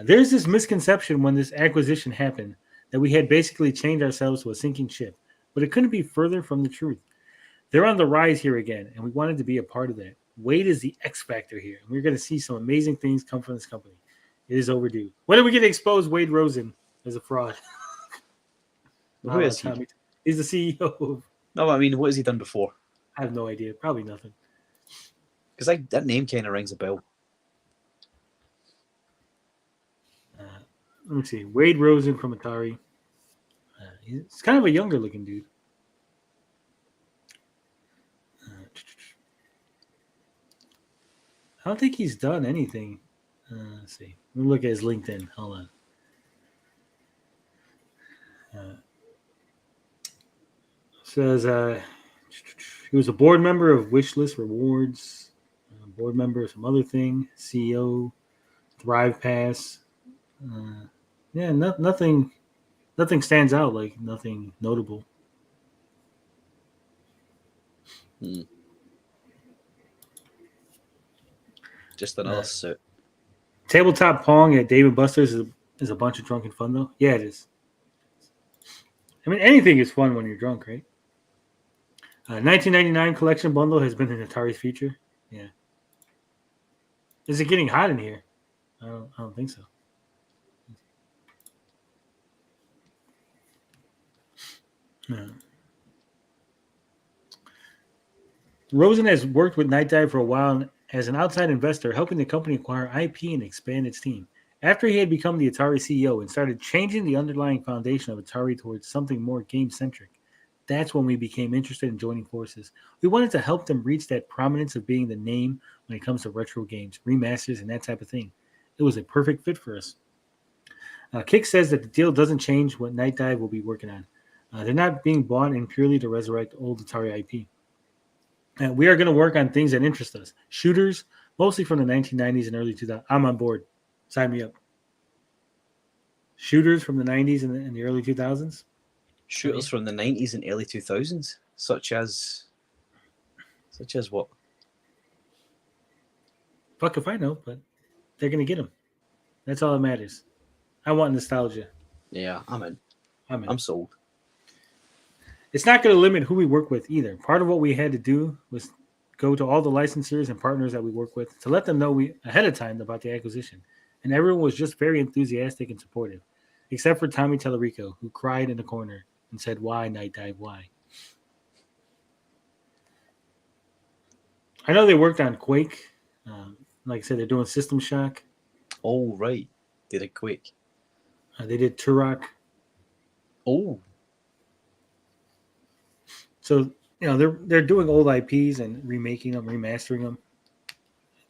There's this misconception when this acquisition happened that we had basically chained ourselves to a sinking ship, but it couldn't be further from the truth. They're on the rise here again, and we wanted to be a part of that. Wade is the X factor here, and we're going to see some amazing things come from this company. It is overdue. When are we going to expose Wade Rosen as a fraud? Who is he? He's the CEO. No, I mean, what has he done before? I have no idea. Probably nothing. Because that name kind of rings a bell. Let me see. Wade Rosen from Atari. He's kind of a younger looking dude. I don't think he's done anything. Let's see. Let me look at his LinkedIn. Hold on. Says he was a board member of Wishlist Rewards, board member of some other thing, CEO, Thrive Pass. Nothing stands out, like nothing notable. Just another suit. Tabletop Pong at Dave & Buster's is a bunch of drunken fun, though. Yeah, it is. I mean, anything is fun when you're drunk, right? 1999 collection bundle has been an Atari's feature. Yeah. Is it getting hot in here? I don't think so. No. Rosen has worked with Night Dive for a while as an outside investor, helping the company acquire IP and expand its team. After he had become the Atari CEO and started changing the underlying foundation of Atari towards something more game-centric, that's when we became interested in joining forces. We wanted to help them reach that prominence of being the name when it comes to retro games, remasters, and that type of thing. It was a perfect fit for us. Kick says that the deal doesn't change what Night Dive will be working on. They're not being bought in purely to resurrect old Atari IP. We are going to work on things that interest us. Shooters, mostly from the 1990s and early 2000s. I'm on board. Sign me up. Shooters from the 90s and the early 2000s. Shooters from the 90s and early 2000s, such as what? Fuck if I know, but they're going to get them. That's all that matters. I want nostalgia. Yeah, I'm in. I'm sold. It's not going to limit who we work with either. Part of what we had to do was go to all the licensors and partners that we work with to let them know ahead of time about the acquisition. and everyone was just very enthusiastic and supportive, except for Tommy Tallarico, who cried in the corner and said, "Why, Night Dive, why?" I know they worked on Quake. Like I said, they're doing System Shock. Oh, right. Did it Quake. They did Turok. Oh. So they're doing old IPs and remaking them, remastering them.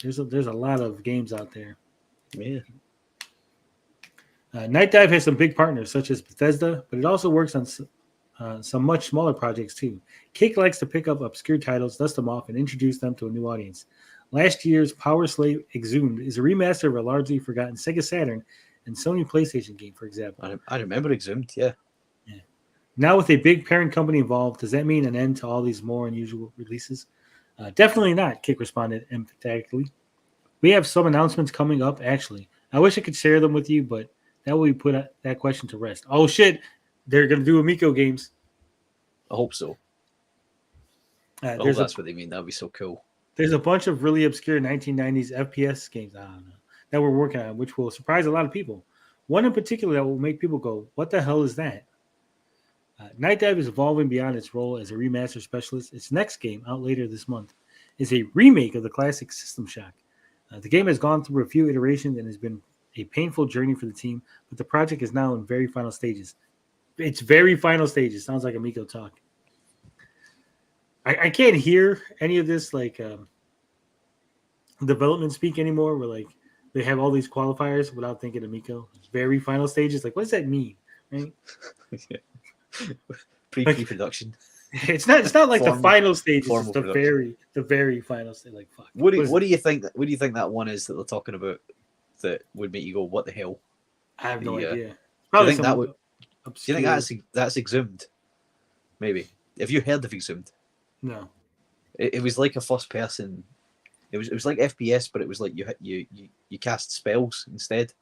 There's a lot of games out there. Yeah. Night Dive has some big partners such as Bethesda, but it also works on some much smaller projects too. Kick likes to pick up obscure titles, dust them off, and introduce them to a new audience. Last year's Power Slave Exhumed is a remaster of a largely forgotten Sega Saturn and Sony PlayStation game, for example. I remember Exhumed, yeah. Now with a big parent company involved, does that mean an end to all these more unusual releases? Definitely not, Kick responded emphatically. We have some announcements coming up, actually. I wish I could share them with you, but that will put that question to rest. Oh, shit. They're going to do Amico games. I hope so. I hope that's what they mean. That would be so cool. There's a bunch of really obscure 1990s FPS games that we're working on, which will surprise a lot of people. One in particular that will make people go, what the hell is that? Night Dive is evolving beyond its role as a remaster specialist. Its next game, out later this month, is a remake of the classic System Shock. The game has gone through a few iterations and has been a painful journey for the team, but the project is now in very final stages. It's very final stages. Sounds like Amico talk. I can't hear any of this development speak anymore. Where they have all these qualifiers without thinking Amico. It's very final stages. What does that mean? Right? Pre-production. It's not like the final stages. It's the very final stage. Fuck. What do you think? What do you think that one is that they're talking about that would make you go, "What the hell"? I have no idea. Probably do you think that's Exhumed? Maybe. Have you heard of Exhumed? No. It was like a first person. It was like FPS, but it was like you cast spells instead.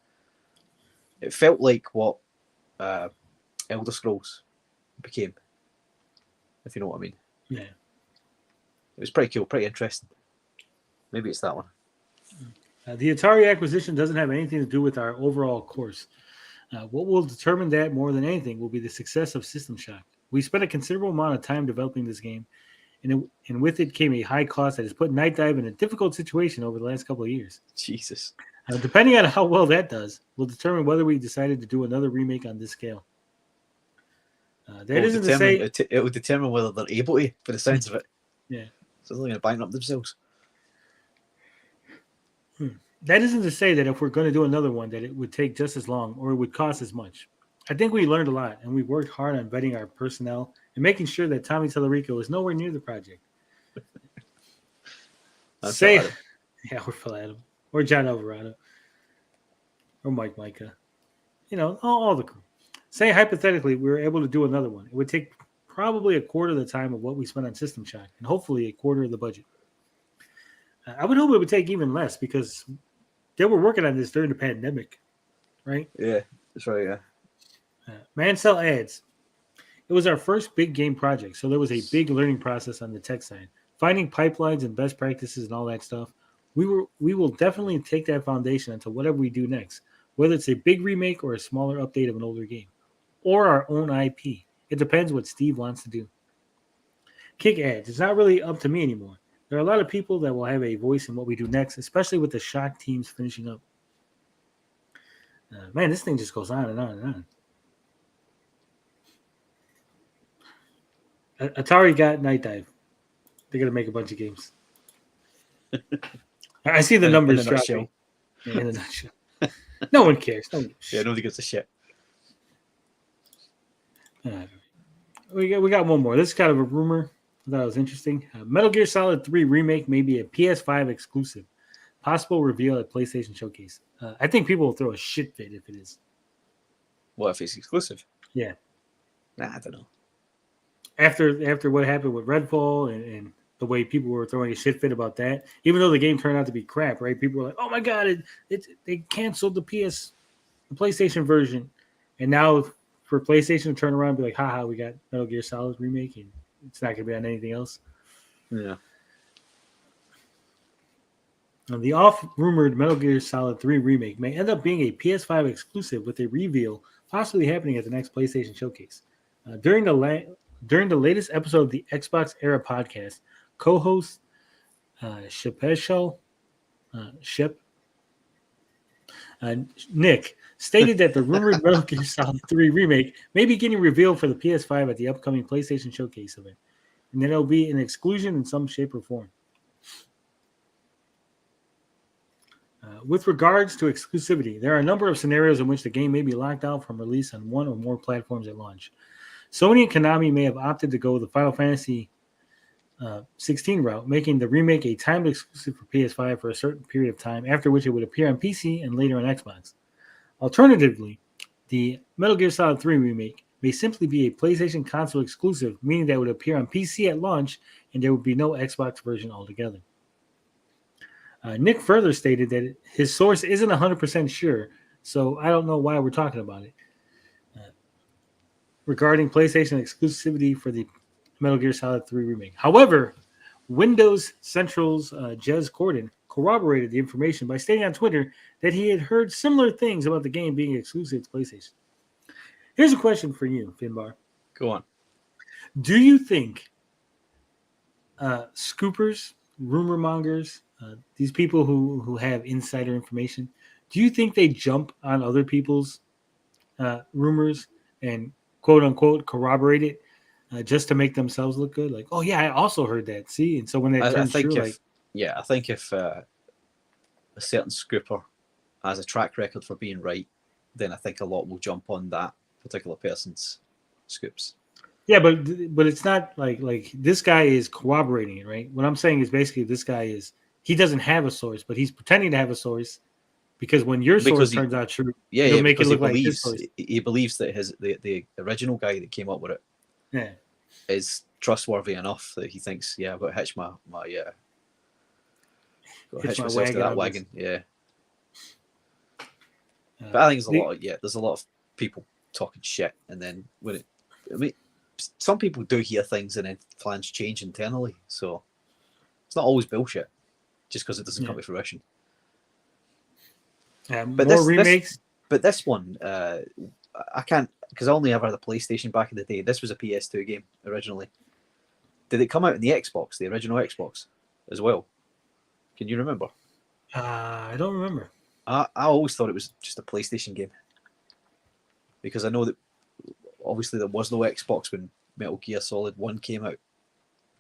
It felt like what Elder Scrolls became, if you know what I mean. Yeah. It was pretty cool, pretty interesting. Maybe it's that one. The Atari acquisition doesn't have anything to do with our overall course. What will determine that more than anything will be the success of System Shock. We spent a considerable amount of time developing this game, and with it came a high cost that has put Night Dive in a difficult situation over the last couple of years. Jesus. Depending on how well that does, will determine whether we decided to do another remake on this scale. It will determine whether they're able to, for the sounds of it. Yeah. So they're going to bankrupt themselves. That isn't to say that if we're going to do another one, that it would take just as long or it would cost as much. I think we learned a lot, and we worked hard on vetting our personnel and making sure that Tommy Tallarico is nowhere near the project. Or Phil Adam, or John Alvarado, or Mike Micah. All the crew. Say hypothetically we were able to do another one. It would take probably a quarter of the time of what we spent on System Shock, and hopefully a quarter of the budget. I would hope it would take even less because they were working on this during the pandemic, right? Yeah, that's right, yeah. Mansell adds, it was our first big game project, so there was a big learning process on the tech side. Finding pipelines and best practices and all that stuff. We will definitely take that foundation into whatever we do next, whether it's a big remake or a smaller update of an older game, or our own IP. It depends what Steve wants to do. Kick adds, it's not really up to me anymore. There are a lot of people that will have a voice in what we do next, especially with the Shock teams finishing up. Man, this thing just goes on and on and on. Atari got Night Dive. They're going to make a bunch of games. I see the numbers dropping. In a nutshell. No one cares. Yeah, nobody gives a shit. We got one more. This is kind of a rumor. I thought it was interesting. Metal Gear Solid 3 Remake may be a PS5 exclusive. Possible reveal at PlayStation Showcase. I think people will throw a shit fit if it is. What if it's exclusive? Yeah. Nah, I don't know. After what happened with Redfall and the way people were throwing a shit fit about that, even though the game turned out to be crap, right? People were like, "Oh my god, they canceled the PlayStation version," and now for PlayStation to turn around and be like, "Haha, we got Metal Gear Solid Remake, and it's not going to be on anything else." Yeah. The oft-rumored Metal Gear Solid 3 remake may end up being a PS5 exclusive with a reveal possibly happening at the next PlayStation Showcase. During the latest episode of the Xbox Era podcast, co-host Ship Nick stated that the rumored Metal Gear Solid 3 remake may be getting revealed for the PS5 at the upcoming PlayStation Showcase event, and that it'll be an exclusion in some shape or form. With regards to exclusivity, there are a number of scenarios in which the game may be locked out from release on one or more platforms at launch. Sony and Konami may have opted to go the Final Fantasy 16 route, making the remake a timed exclusive for PS5 for a certain period of time, after which it would appear on PC and later on Xbox. Alternatively, the Metal Gear Solid 3 remake may simply be a PlayStation console exclusive, meaning that it would appear on PC at launch and there would be no Xbox version altogether. Nick further stated that his source isn't 100% sure, so I don't know why we're talking about it. Regarding PlayStation exclusivity for the Metal Gear Solid 3 remake. However, Windows Central's Jez Corden corroborated the information by stating on Twitter that he had heard similar things about the game being exclusive to PlayStation. Here's a question for you, Finbar. Go on. Do you think scoopers, rumor mongers, these people who have insider information, do you think they jump on other people's rumors and quote unquote corroborate it just to make themselves look good? Like, oh yeah, I also heard that. See, and so when that turns true, I think if a certain scooper has a track record for being right, then I think a lot will jump on that particular person's scoops. Yeah, but it's not like this guy is corroborating it, right? What I'm saying is basically this guy he doesn't have a source, but he's pretending to have a source because when your source turns out true, he'll make it look like his source. He believes that the original guy that came up with it is trustworthy enough that he thinks, yeah, I've got to hitch myself to that wagon. Yeah. But I think there's a lot of people talking shit, and then some people do hear things and then plans change internally, so it's not always bullshit just because it doesn't come to fruition. But more remakes. This one, I can't, because I only ever had a PlayStation back in the day. This was a PS2 game originally. Did it come out in the Xbox, the original Xbox, as well? Can you remember? I don't remember. I always thought it was just a PlayStation game, because I know that obviously there was no Xbox when Metal Gear Solid 1 came out,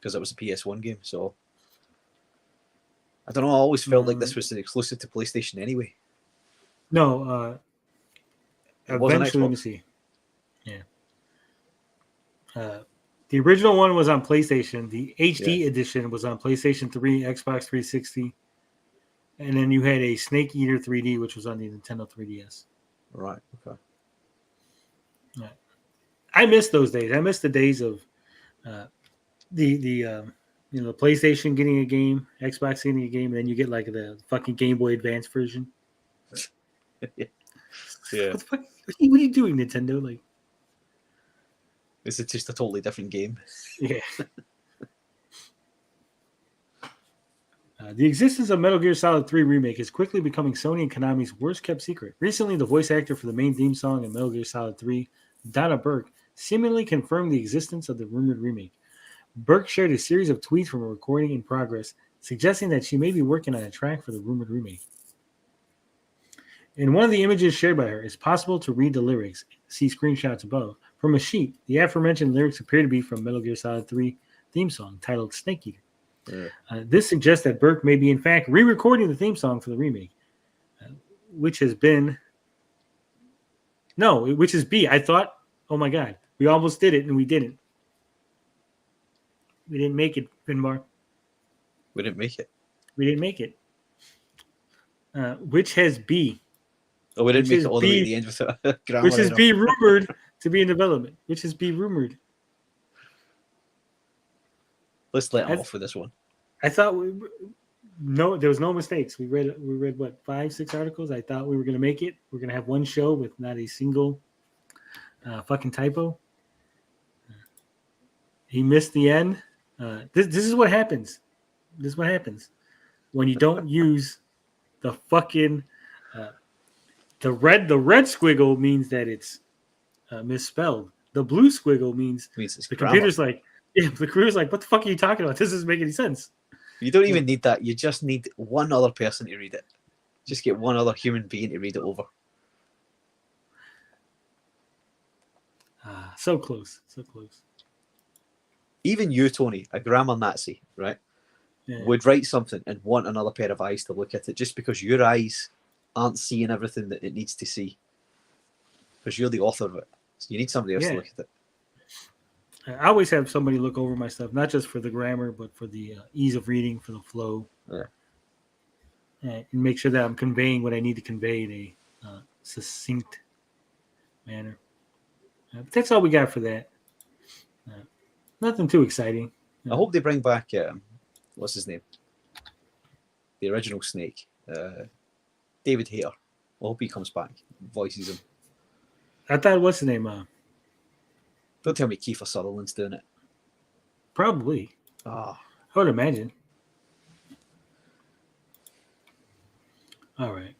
because it was a PS1 game. So I don't know. I always felt like this was an exclusive to PlayStation anyway. No, eventually, let me see. Yeah. The original one was on PlayStation. The HD edition was on PlayStation 3, Xbox 360. And then you had a Snake Eater 3D, which was on the Nintendo 3DS. Right, okay. Yeah. I miss those days. I miss the days of the PlayStation getting a game, Xbox getting a game, and then you get like the fucking Game Boy Advance version. Yeah. What the fuck? What are you doing, Nintendo? Like, this is just a totally different game. Yeah. The existence of Metal Gear Solid 3 Remake is quickly becoming Sony and Konami's worst-kept secret. Recently, the voice actor for the main theme song in Metal Gear Solid 3, Donna Burke, seemingly confirmed the existence of the rumored remake. Burke shared a series of tweets from a recording in progress, suggesting that she may be working on a track for the rumored remake. In one of the images shared by her, it's possible to read the lyrics, see screenshots above, from a sheet. The aforementioned lyrics appear to be from Metal Gear Solid 3 theme song titled Snake Eater. Yeah. This suggests that Burke may be, in fact, re-recording the theme song for the remake, which is B. I thought, oh my God, we almost did it, and we didn't. We didn't make it, Finbar. We didn't make it. We didn't make it. Which has B. Oh, we didn't make it all the way to the end with it. Which is B rumored to be in development. Which is B rumored. Let's let him off with this one. I thought there was no mistakes. We read what, 5-6 articles. I thought we were gonna make it. We're gonna have one show with not a single fucking typo. He missed the end. This is what happens. This is what happens. when you don't use the fucking the red squiggle means that it's misspelled. The blue squiggle means Means it's the grammar. computer's like, yeah, the computer's like, what the fuck are you talking about? This doesn't make any sense. You don't even need that. You just need one other person to read it. Just get one other human being to read it over. So close, so close. Even you, Tony, a grammar Nazi, right, would write something and want another pair of eyes to look at it just because your eyes aren't seeing everything that it needs to see. Because you're the author of it. So you need somebody else to look at it. I always have somebody look over my stuff, not just for the grammar, but for the ease of reading, for the flow. Yeah. And make sure that I'm conveying what I need to convey in a succinct manner. But that's all we got for that. Nothing too exciting. I hope they bring back, what's his name? The original Snake. David Hayter. I hope he comes back, voices him. I thought, what's the name? Don't tell me Kiefer Sutherland's doing it. Probably. Ah, I would imagine. All right.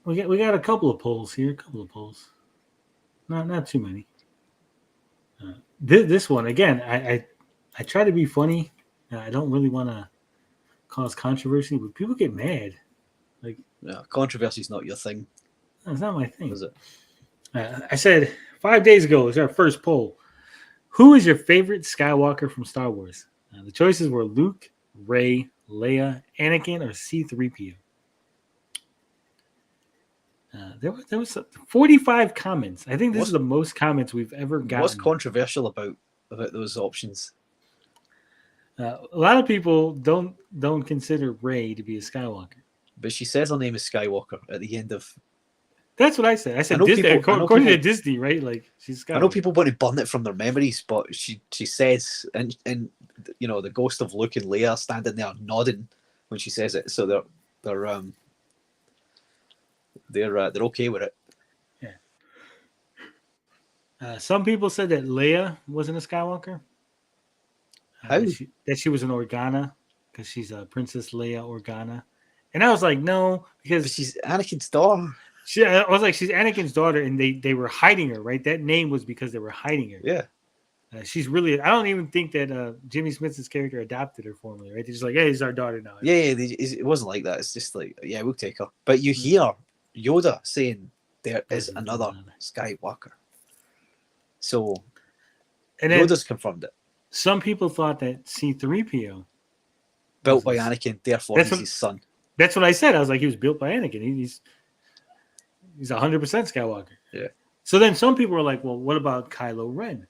We got a couple of polls here. Not too many. This one again. I try to be funny. I don't really want to cause controversy, but people get mad. Like, no, controversy's not your thing. That's not my thing. Is it? I said 5 days ago was our first poll. Who is your favorite Skywalker from Star Wars? The choices were Luke, Rey, Leia, Anakin, or C-3PO. There was 45 comments. I think this is the most comments we've ever gotten. What's controversial about those options? A lot of people don't consider Rey to be a Skywalker. But she says her name is Skywalker at the end of. That's what I said. I said Disney, according to Disney, right? Like she's Skywalker. I know people want to burn it from their memories, but she says, and the ghost of Luke and Leia standing there nodding when she says it, so they're okay with it. Yeah. Some people said that Leia wasn't a Skywalker. How? That she was an Organa because she's a Princess Leia Organa, and I was like, no, because she's Anakin's daughter. I was like, she's Anakin's daughter, and they were hiding her, right? That name was because they were hiding her. Yeah. She's really. I don't even think that Jimmy Smith's character adopted her formally, right? They're just like, hey, he's our daughter now. Yeah, it wasn't like that. It's just like, yeah, we'll take her. But you hear Yoda saying there is another Skywalker. So, and Yoda's confirmed it. Some people thought that C-3PO built by Anakin, therefore he's his son. That's what I said. I was like, he was built by Anakin. He's 100% Skywalker. Yeah. So then some people were like, well, what about Kylo Ren?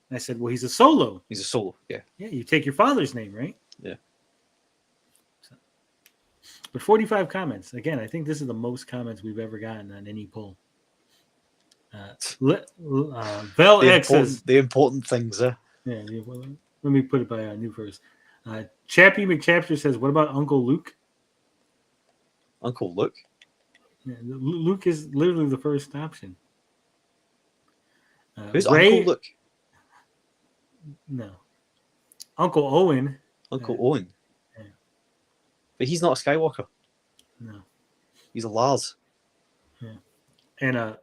And I said, well, he's a Solo. He's a Solo, yeah. Yeah, you take your father's name, right? Yeah. So, but 45 comments. Again, I think this is the most comments we've ever gotten on any poll. Vel X says... The important things, Yeah, let me put it by new first. Chappie McChapter says, what about Uncle Luke? Uncle Luke? Yeah, Luke is literally the first option. Who's Rey, Uncle Luke? No. Uncle Owen. Uncle Owen? Yeah. But he's not a Skywalker. No. He's a Lars. Yeah. And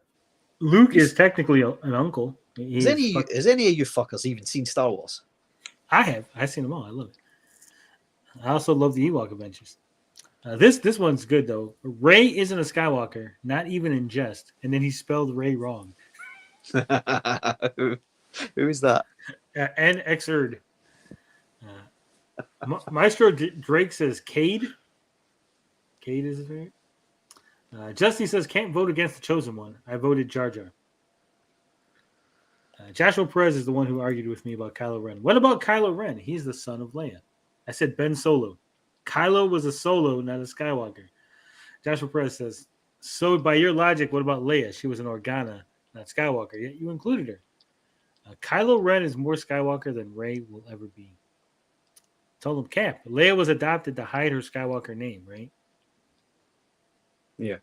Luke is technically an uncle. Has any of you fuckers even seen Star Wars? I have. I've seen them all. I love it. I also love the Ewok Adventures. This one's good though. Rey isn't a Skywalker, not even in jest. And then he spelled Rey wrong. Who is that? N. Xerd. Maestro Drake says Cade. Cade is his favorite. Justin says can't vote against the chosen one. I voted Jar Jar. Joshua Perez is the one who argued with me about Kylo Ren. What about Kylo Ren? He's the son of Leia. I said Ben Solo. Kylo was a Solo, not a Skywalker. Joshua Perez says, so by your logic, what about Leia? She was an Organa, not Skywalker. Yet you included her. Kylo Ren is more Skywalker than Rey will ever be. Told him Cap. Leia was adopted to hide her Skywalker name, right? Yeah.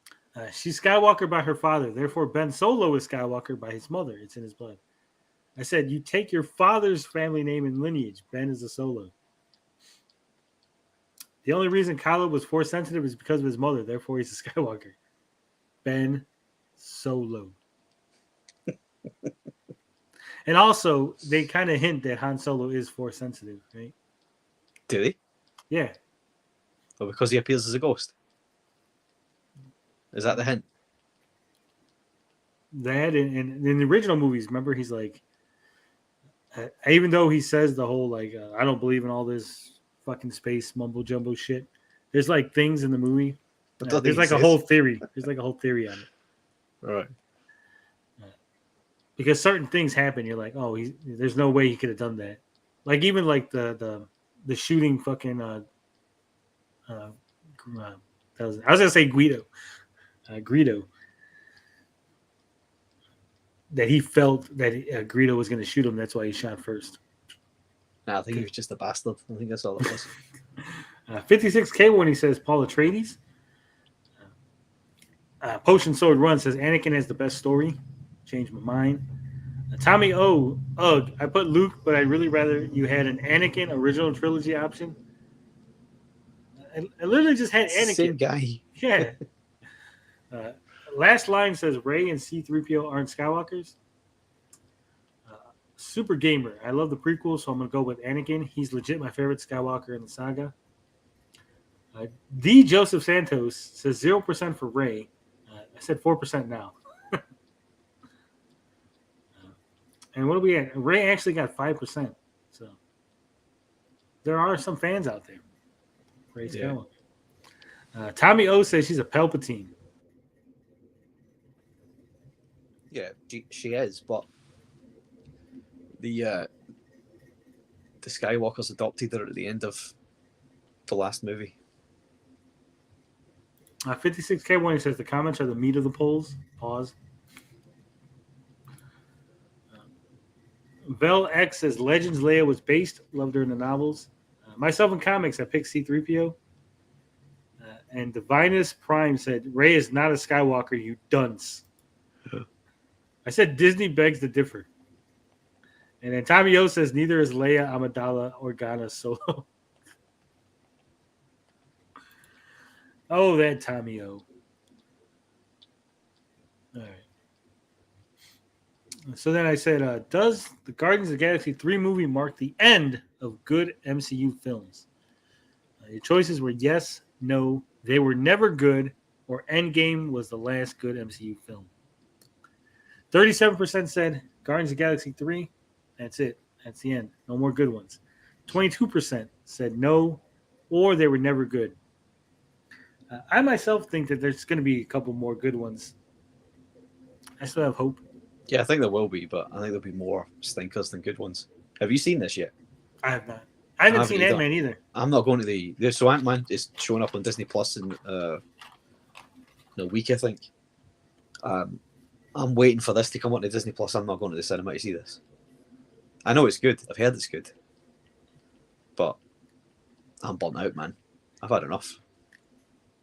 She's Skywalker by her father. Therefore, Ben Solo is Skywalker by his mother. It's in his blood. I said, you take your father's family name and lineage. Ben is a Solo. The only reason Kylo was force sensitive is because of his mother. Therefore, he's a Skywalker. Ben Solo. And also, they kind of hint that Han Solo is force sensitive, right? Do they? Yeah. Or because he appears as a ghost? Is that the hint? That and in the original movies, remember, he's like, even though he says the whole like, I don't believe in all this fucking space mumbo jumbo shit. There's like things in the movie. There's like a whole theory. There's like a whole theory on it. All right. Because certain things happen, you're like, oh, there's no way he could have done that. Like even like the shooting fucking. I was gonna say Guido. Greedo. That he felt that Greedo was going to shoot him. That's why he shot first. Nah, I think he was just a bastard. I think that's all it was. 56K when he says Paul Atreides. Potion Sword Run says Anakin has the best story. Changed my mind. Tommy O. Ugh. I put Luke, but I'd really rather you had an Anakin original trilogy option. I literally just had Anakin. Same guy. Yeah. Last line says Rey and C-3PO aren't Skywalkers. Super Gamer. I love the prequel, so I'm going to go with Anakin. He's legit my favorite Skywalker in the saga. D. Joseph Santos says 0% for Rey. I said 4% now. And what do we at? Rey actually got 5%. So there are some fans out there. Rey Skywalker. Tommy O says she's a Palpatine. Yeah, she is, but the Skywalkers adopted her at the end of the last movie. 56K when he says the comments are the meat of the polls. Pause. Vel X says Legends Leia was based. Loved her in the novels. Myself in comics, I picked C-3PO. And Divinus Prime said Rey is not a Skywalker, you dunce. I said Disney begs to differ. And then Tommy O says neither is Leia, Amidala, Organa Solo. Oh, that Tommy O. All right. So then I said, does the Guardians of the Galaxy 3 movie mark the end of good MCU films? Your choices were yes, no, they were never good, or Endgame was the last good MCU film. 37% said Guardians of the Galaxy 3. That's it. That's the end. No more good ones. 22% said no, or they were never good. I myself think that there's going to be a couple more good ones. I still have hope. Yeah, I think there will be, but I think there'll be more stinkers than good ones. Have you seen this yet? I have not. I haven't seen Ant-Man either. I'm not going to so Ant-Man is showing up on Disney Plus in a week, I think. I'm waiting for this to come on to Disney Plus. I'm not going to the cinema to see this. I know it's good. I've heard it's good. But I'm burnt out, man. I've had enough.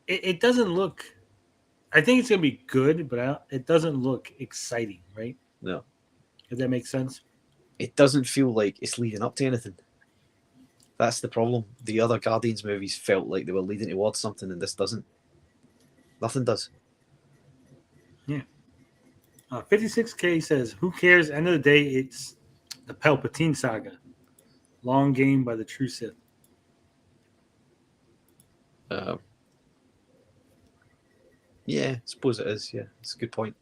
It doesn't look... I think it's going to be good, but it doesn't look exciting, right? No. If that makes sense. It doesn't feel like it's leading up to anything. That's the problem. The other Guardians movies felt like they were leading towards something, and this doesn't. Nothing does. Yeah. 56K says, who cares? End of the day, it's the Palpatine saga. Long game by the true Sith. Yeah, I suppose it is. Yeah, it's a good point.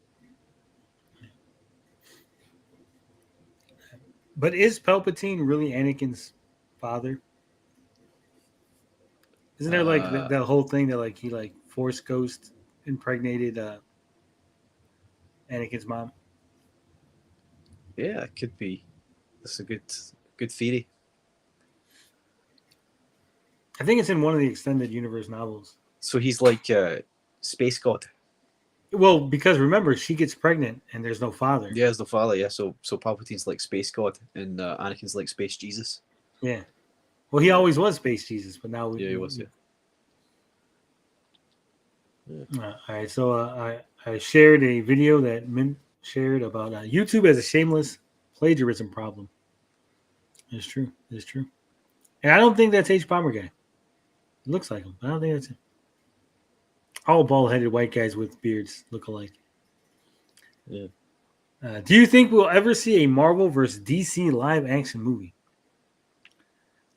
But is Palpatine really Anakin's father? Isn't there like that whole thing that like he like Force Ghost impregnated Anakin's mom? Yeah, it could be. That's a good theory. I think it's in one of the extended universe novels. So he's like space god. Well, because remember, she gets pregnant and there's no father. Yeah, there's no father. Yeah, so Palpatine's like space god, and Anakin's like space Jesus. Yeah. Well, he always was space Jesus, but now he was. Yeah. All right, so I shared a video that Mint shared about YouTube as a shameless plagiarism problem. It's true. It's true. And I don't think that's H. Bomber Guy. It looks like him. I don't think that's him. All bald-headed white guys with beards look alike. Yeah. Do you think we'll ever see a Marvel versus DC live-action movie?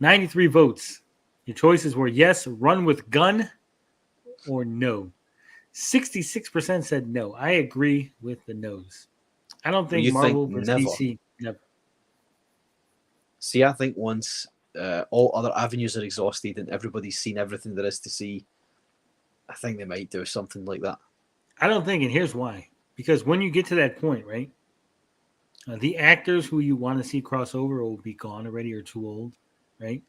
93 votes. Your choices were yes, Run with Gun, or no. 66% said no. I agree with the no's. I don't think You Marvel think versus never? DC. Never. See, I think once all other avenues are exhausted and everybody's seen everything there is to see, I think they might do something like that. I don't think, and here's why. Because when you get to that point, right, the actors who you want to see crossover will be gone already or too old, right?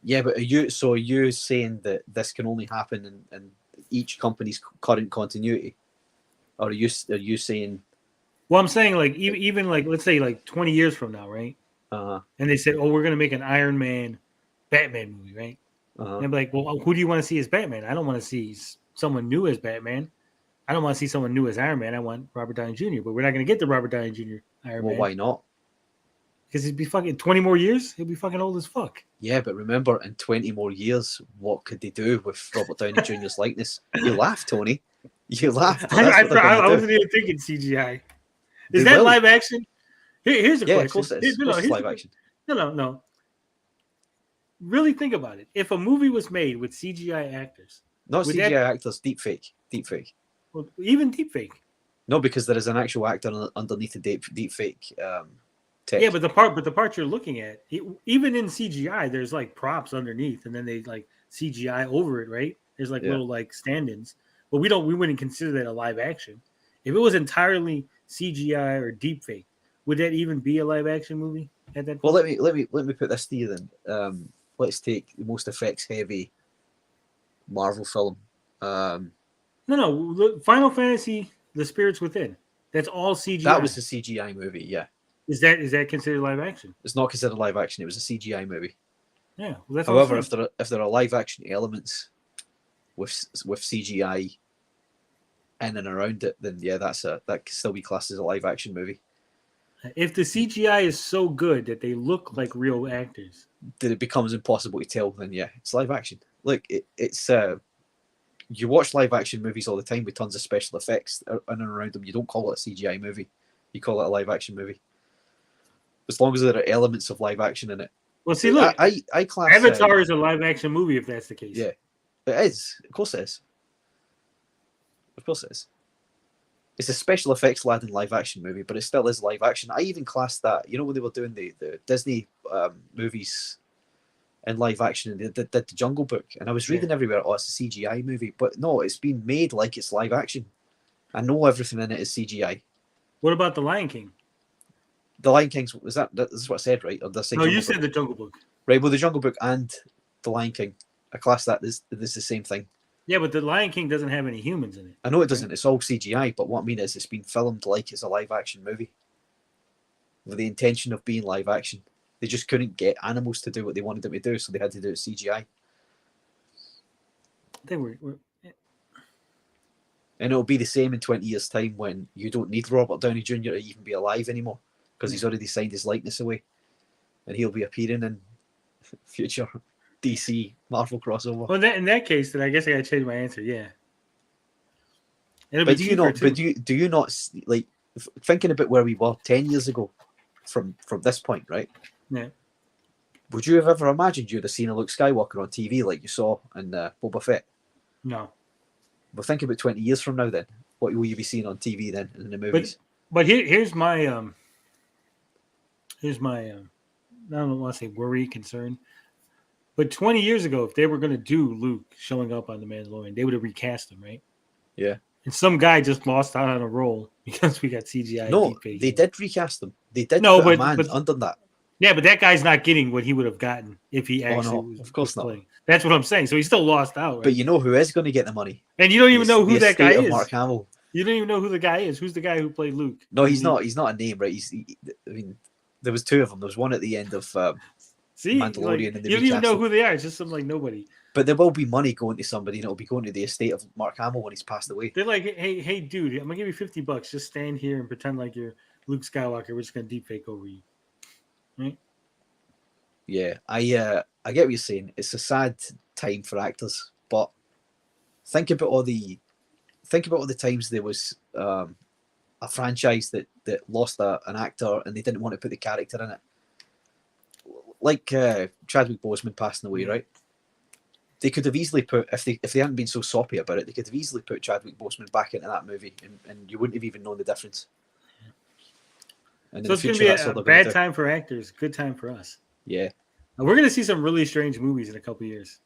Yeah, but are you saying that this can only happen in each company's current continuity, or are you saying? Well, I'm saying like even like let's say like 20 years from now, right? And they said, oh, we're gonna make an Iron Man, Batman movie, right? And I'm like, well, who do you want to see as Batman? I don't want to see someone new as Batman. I don't want to see someone new as Iron Man. I want Robert Downey Jr. But we're not gonna get the Robert Downey Jr. Iron Man. Well, why not? Because he'd be fucking 20 more years. He'll be fucking old as fuck. Yeah, but remember, in 20 more years, what could they do with Robert Downey Jr.'s likeness? You laugh, Tony. You laugh. I wasn't even thinking CGI. Is that live action? Here's a question. Yeah, of course it is. Of course it's live action. No. Really think about it. If a movie was made with CGI actors. Not CGI actors, deepfake. Well, even deepfake. No, because there is an actual actor underneath the deepfake text. Yeah, but the part you're looking at, even in CGI, there's like props underneath, and then they like CGI over it, right? There's like little like stand-ins, but we wouldn't consider that a live action. If it was entirely CGI or deepfake, would that even be a live action movie at that point? Well, let me put this to you then. Let's take the most effects heavy Marvel film. No, Final Fantasy: The Spirits Within. That's all CGI. That was a CGI movie, yeah. Is that considered live action? It's not considered live action. It was a CGI movie. Yeah. Well, that's However, if there are live action elements with CGI in and around it, then yeah, that can still be classed as a live action movie. If the CGI is so good that they look like real actors, that it becomes impossible to tell, then yeah, it's live action. Look, it's you watch live action movies all the time with tons of special effects in and around them. You don't call it a CGI movie. You call it a live action movie. As long as there are elements of live action in it. Well, see, look, I class Avatar is a live action movie if that's the case. Yeah, it is. Of course it is. Of course it is. It's a special effects laden live action movie, but it still is live action. I even classed that. You know when they were doing the Disney movies in live action, and they did the Jungle Book, and I was reading everywhere, oh, it's a CGI movie, but no, it's been made like it's live action. I know everything in it is CGI. What about The Lion King? The Lion King's that's what I said, right? Or did I say no, you Book? said the Jungle Book. Right, well, the Jungle Book and the Lion King, I class that as the same thing. Yeah, but the Lion King doesn't have any humans in it. I know it doesn't. It's all CGI, but what I mean is it's been filmed like it's a live action movie with the intention of being live action. They just couldn't get animals to do what they wanted them to do, so they had to do it CGI. And it'll be the same in 20 years' time when you don't need Robert Downey Jr. to even be alive anymore because he's already signed his likeness away, and he'll be appearing in future DC Marvel crossover. Well, in that case, then I guess I gotta change my answer. Yeah. But do you not like thinking about where we were 10 years ago from this point, right? Yeah. Would you have ever imagined you'd have seen a Luke Skywalker on TV like you saw in Boba Fett? No. But think about 20 years from now then. What will you be seeing on TV then in the movies? But here's my I don't want to say worry, concern. But 20 years ago, if they were going to do Luke showing up on The Mandalorian, they would have recast him, right? Yeah. And some guy just lost out on a role because we got CGI. No, they did recast him. They did put a man under that. Yeah, but that guy's not getting what he would have gotten if he actually of course not. Playing. That's what I'm saying. So he still lost out. Right? But you know who is going to get the money? And you don't even know who that guy is. Mark Hamill. You don't even know who the guy is. Who's the guy who played Luke? No, he's not. He's not a name, right? I mean, there was two of them. There was one at the end of Mandalorian. And you don't even know who they are. It's just some like nobody. But there will be money going to somebody, and it'll be going to the estate of Mark Hamill when he's passed away. They're like, hey, dude, I'm gonna give you $50. Just stand here and pretend like you're Luke Skywalker. We're just gonna deepfake over you, right? Yeah, I I get what you're saying. It's a sad time for actors, but think about all the times there was a franchise that lost an actor and they didn't want to put the character in it. Like Chadwick Boseman passing away, right? They could have easily put, if they hadn't been so soppy about it, they could have easily put Chadwick Boseman back into that movie, and you wouldn't have even known the difference. And so it's going to be a bad time for actors, good time for us. Yeah. And we're going to see some really strange movies in a couple of years.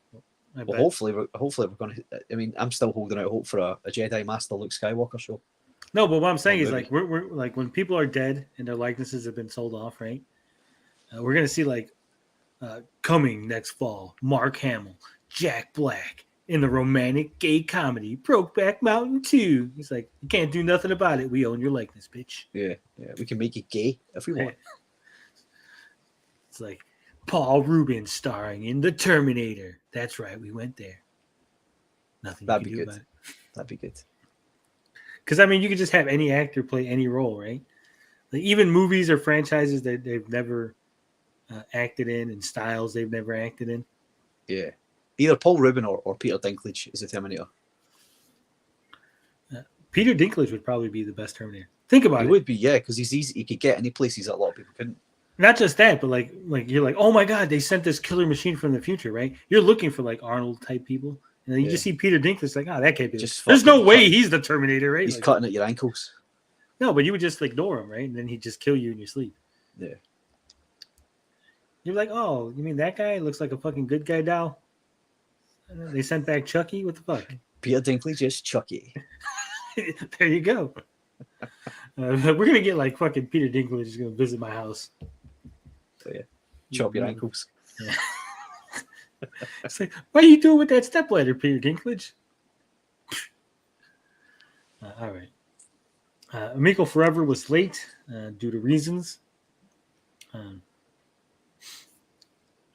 Well, hopefully we're going to. I mean, I'm still holding out hope for a Jedi Master Luke Skywalker show. No, but what I'm saying is, like, we're like, when people are dead and their likenesses have been sold off, right? We're going to see, like, coming next fall, Mark Hamill, Jack Black in the romantic gay comedy Brokeback Mountain 2. He's like, you can't do nothing about it. We own your likeness, bitch. Yeah. We can make it gay if we want. It's like Paul Rubens starring in The Terminator. That's right, we went there. Nothing. That'd be good. That'd be good. Because I mean, you could just have any actor play any role, right? Like even movies or franchises that they've never acted in, and styles they've never acted in. Yeah. Either Paul Rubin or Peter Dinklage is the Terminator. Peter Dinklage would probably be the best Terminator. Think about it. He would be, yeah, because he's easy. He could get any places that a lot of people couldn't. Not just that, but like you're like, oh my god, they sent this killer machine from the future, right? You're looking for like Arnold type people, and then you just see Peter Dinklage, like, oh, that can't be. There's no way he's the Terminator, right? He's like, cutting at your ankles. No, but you would just ignore him, right? And then he'd just kill you in your sleep. Yeah. You're like, oh, you mean that guy looks like a fucking good guy doll? They sent back Chucky? What the fuck? Peter Dinklage is Chucky. There you go. We're going to get like fucking Peter Dinklage is going to visit my house. So, yeah. Chop your ankles. Yeah. It's like, what are you doing with that stepladder, Peter Dinklage? All right. Amico Forever was late due to reasons.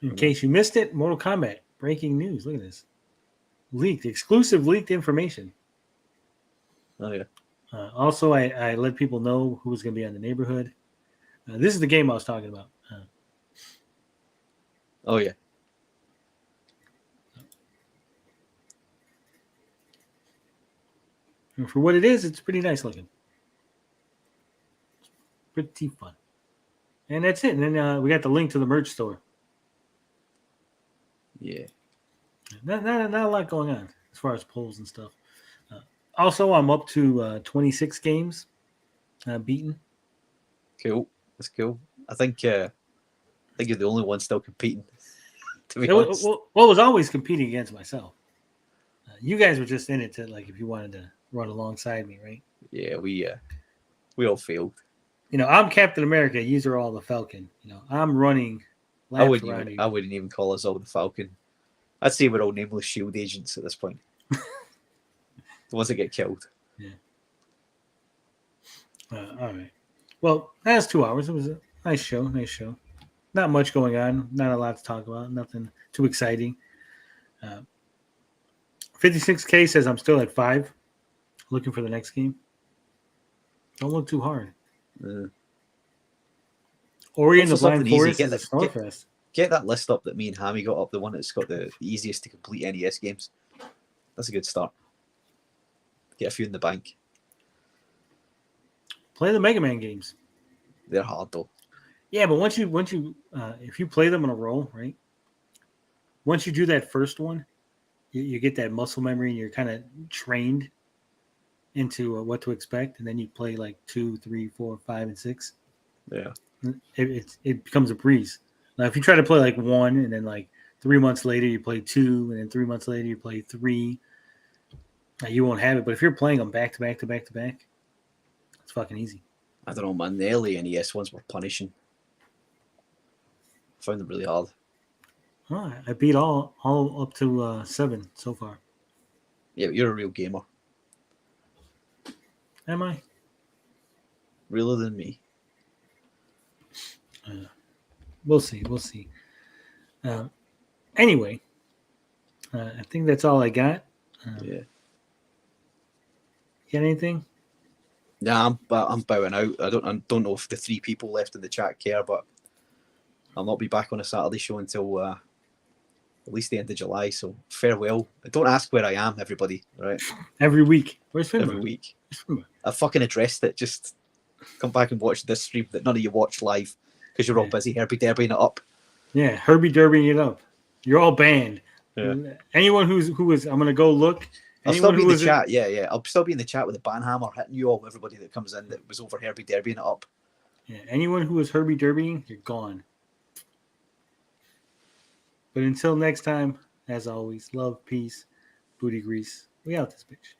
In case you missed it, Mortal Kombat, breaking news. Look at this. Exclusive leaked information. Oh, yeah. Also, I let people know who was going to be on the neighborhood. This is the game I was talking about. Oh, yeah. And for what it is, it's pretty nice looking. Pretty fun. And that's it. And then we got the link to the merch store. Yeah. Not a lot going on as far as polls and stuff. Also, I'm up to 26 games beaten. Cool. That's cool. I think you're the only one still competing. To be honest. Well, I was always competing against myself. You guys were just in it to, like, if you wanted to run alongside me, right? Yeah, we all failed. You know, I'm Captain America. You are all the Falcon. You know, I'm running. I wouldn't even call us all the Falcon. I'd say we're all nameless shield agents at this point. The ones that get killed. Yeah. All right. Well, that's 2 hours. It was a nice show. Not much going on. Not a lot to talk about. Nothing too exciting. 56K says I'm still at 5. Looking for the next game. Don't look too hard. Ori and the Blind Forest is a Snowfest. Get that list up that me and Hammy got up, the one that's got the easiest to complete NES games. That's a good start. Get a few in the bank. Play the Mega Man games. They're hard though. Yeah, but once you if you play them in a row, right? Once you do that first one, you get that muscle memory and you're kind of trained into what to expect, and then you play like 2, 3, 4, 5, and 6. Yeah, it becomes a breeze. Now, if you try to play like 1, and then like 3 months later you play 2, and then 3 months later you play 3, you won't have it. But if you're playing them back to back to back to back, it's fucking easy. I don't know, man. The early NES ones were punishing. I found them really hard. Oh, I beat all up to 7 so far. Yeah, but you're a real gamer. Am I? Realer than me. We'll see. Anyway, I think that's all I got. Yeah. Got anything? Yeah, I'm bowing out. I don't know if the 3 people left in the chat care, but I'll not be back on a Saturday show until at least the end of July. So farewell. Don't ask where I am, everybody. Right? Every week. Where's Finbar? Every week. I fucking addressed it. Just come back and watch this stream that none of you watch live because you're all busy Herbie Derbying it up. Yeah, Herbie Derbying it up. You're all banned. Yeah. Anyone who is, I'm gonna go look. I'll still Anyone be in who the is chat. Yeah. I'll still be in the chat with the ban hammer hitting you all. Everybody that comes in that was over Herbie Derbying it up. Yeah, anyone who is Herbie Derbying, you're gone. But until next time, as always, love, peace, booty grease. We out this bitch.